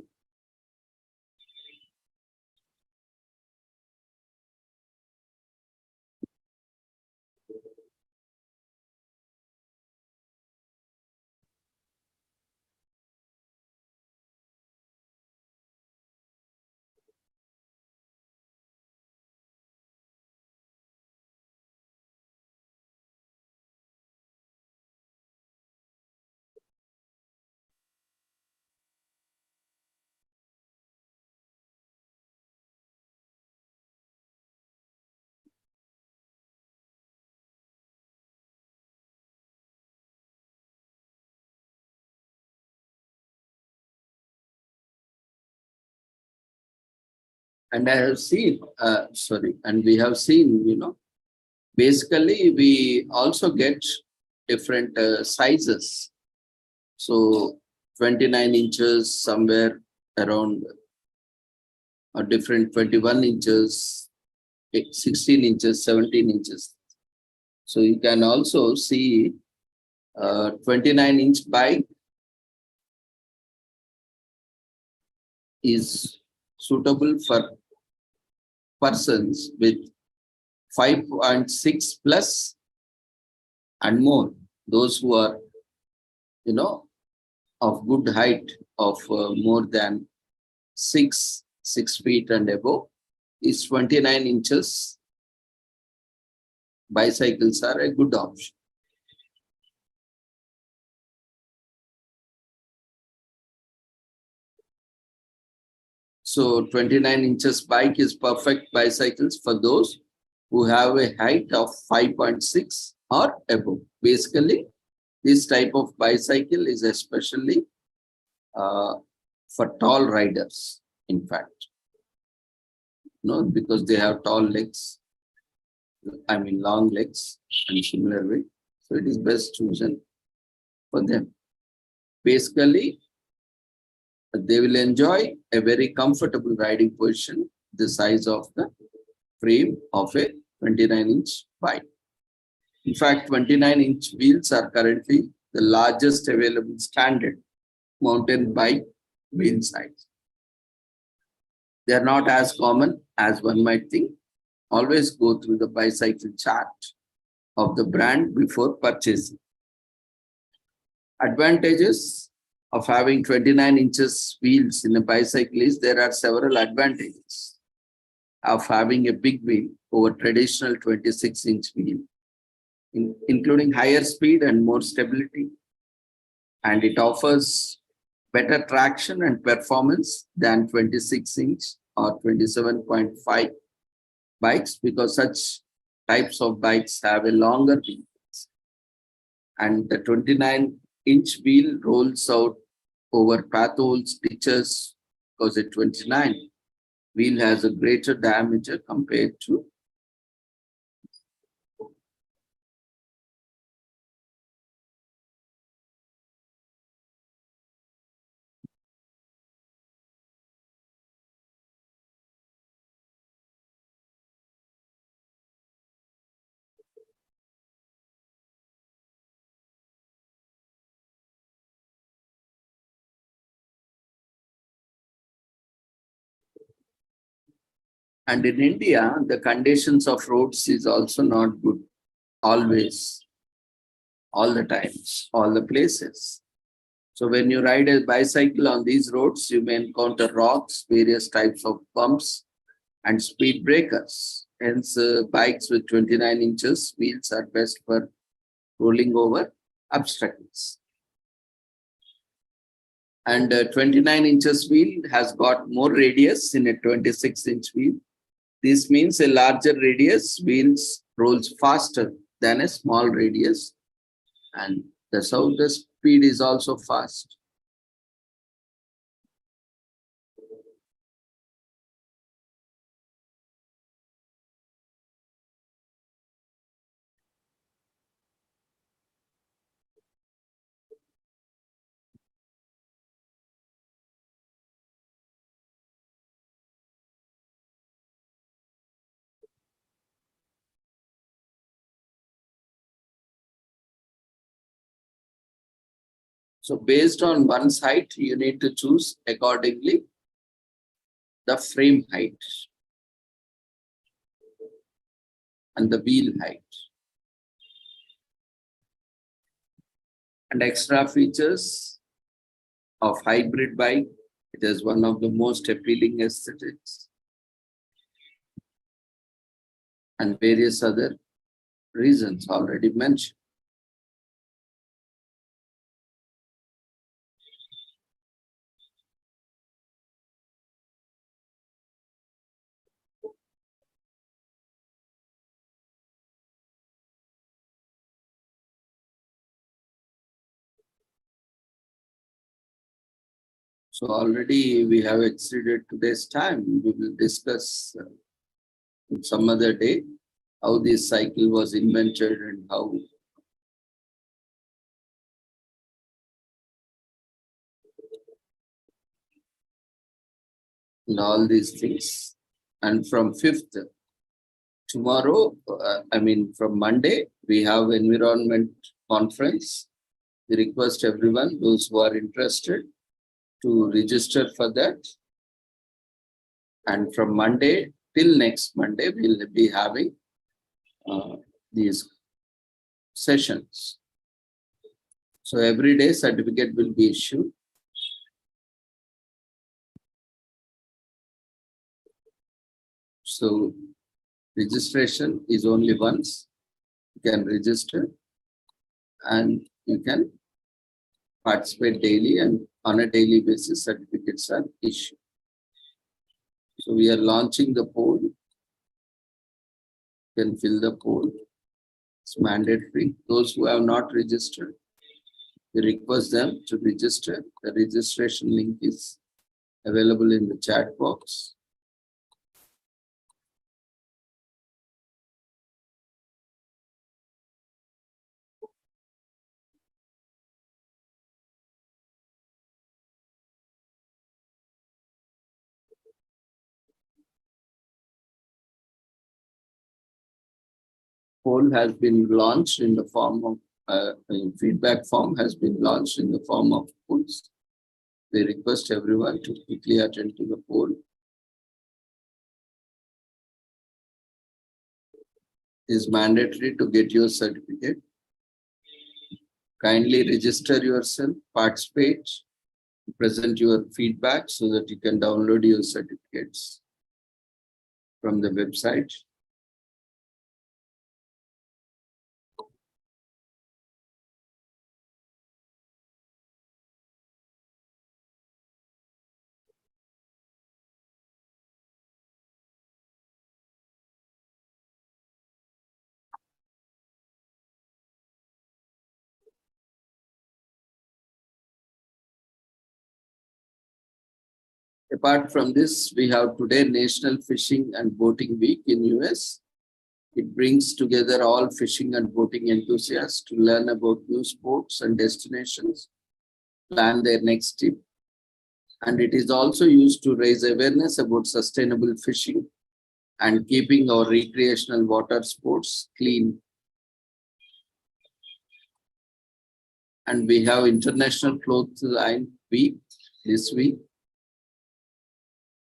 And I have seen, and we have seen, basically we also get different sizes. So 29 inches somewhere around, or different 21 inches, 16 inches, 17 inches. So you can also see 29-inch bike is suitable for persons with 5.6 plus and more. Those who are, of good height of more than 6 feet and above is 29 inches. Bicycles are a good option. So 29 inches bike is perfect bicycles for those who have a height of 5.6 or above. Basically, this type of bicycle is especially for tall riders, in fact, because they have tall legs, long legs and similar way. So it is best chosen for them. Basically, they will enjoy a very comfortable riding position, the size of the frame of a 29-inch bike. In fact, 29-inch wheels are currently the largest available standard mountain bike wheel size. They are not as common as one might think. Always go through the bicycle chart of the brand before purchasing. Advantages of having 29 inches wheels in a bicycle is there are several advantages of having a big wheel over traditional 26-inch wheel, including higher speed and more stability. And it offers better traction and performance than 26-inch or 27.5 bikes, because such types of bikes have a longer wheel. And the 29-inch wheel rolls out over potholes, ditches, because at 29, wheel has a greater diameter compared to and in India, the conditions of roads is also not good always, all the times, all the places. So when you ride a bicycle on these roads, you may encounter rocks, various types of bumps, and speed breakers. Hence, bikes with 29 inches wheels are best for rolling over obstacles. And 29 inches wheel has got more radius in a 26-inch wheel. This means a larger radius wheels rolls faster than a small radius, and that's how the speed is also fast. So based on one's height, you need to choose accordingly the frame height and the wheel height. And extra features of hybrid bike, it is one of the most appealing aesthetics, and various other reasons already mentioned. So already we have exceeded today's time. We will discuss some other day how this cycle was invented and how and all these things. And from 5th, tomorrow, from Monday, we have environment conference. We request everyone, those who are interested, to register for that. And from Monday till next Monday, we'll be having these sessions. So every day certificate will be issued. So registration is only once. You can register and you can participate daily, and on a daily basis certificates are issued. So we are launching the poll. You can fill the poll. It's mandatory. Those who have not registered, we request them to register. The registration link is available in the chat box. Poll has been launched in the form of feedback form has been launched in the form of polls. We request everyone to quickly attend to the poll. It is mandatory to get your certificate. Kindly register yourself, participate, present your feedback so that you can download your certificates from the website. Apart from this, we have today National Fishing and Boating Week in US. It brings together all fishing and boating enthusiasts to learn about new sports and destinations, plan their next trip. And it is also used to raise awareness about sustainable fishing and keeping our recreational water sports clean. And we have International Clothesline Week this week,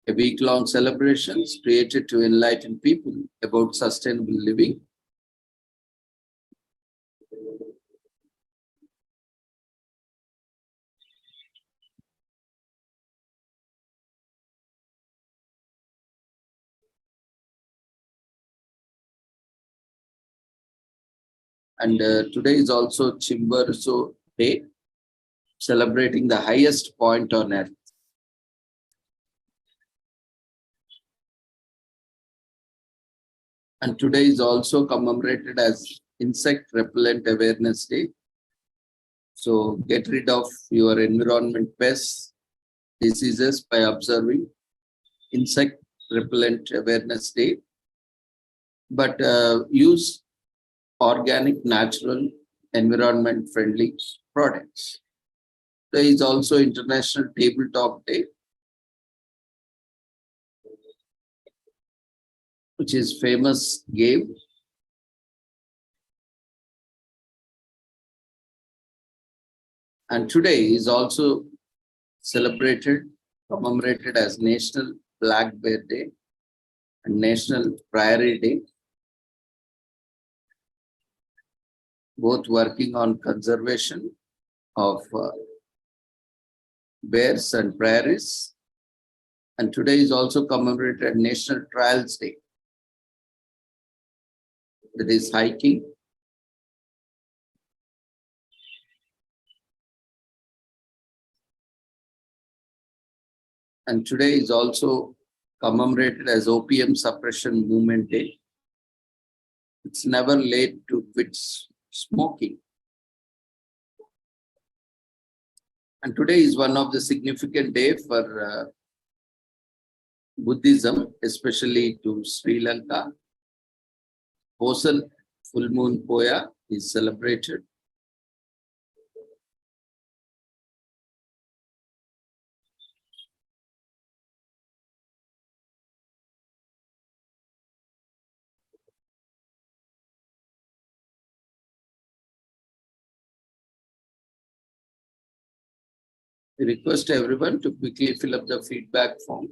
a week-long celebrations created to enlighten people about sustainable living. And today is also Chimborazo Day, celebrating the highest point on earth. And today is also commemorated as Insect Repellent Awareness Day. So get rid of your environment pests, diseases by observing Insect Repellent Awareness Day. But use organic, natural, environment-friendly products. There is also International Tabletop Day, which is famous game. And today is also celebrated, commemorated as National Black Bear Day and National Prairie Day, both working on conservation of bears and prairies. And today is also commemorated National Trails Day. That is hiking. And today is also commemorated as Opium Suppression Movement Day. It's never late to quit smoking. And today is one of the significant day for Buddhism, especially to Sri Lanka. Posal full moon Poya is celebrated. We request everyone to quickly fill up the feedback form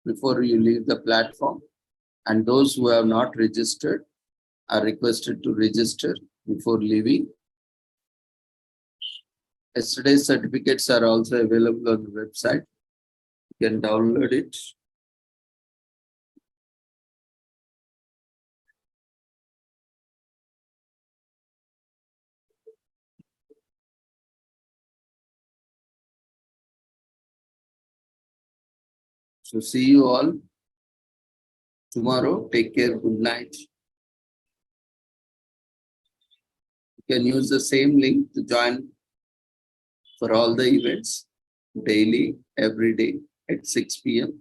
before you leave the platform. And those who have not registered are requested to register before leaving. Yesterday's certificates are also available on the website. You can download it. So see you all tomorrow. Take care. Good night. You can use the same link to join for all the events daily, every day at 6 p.m.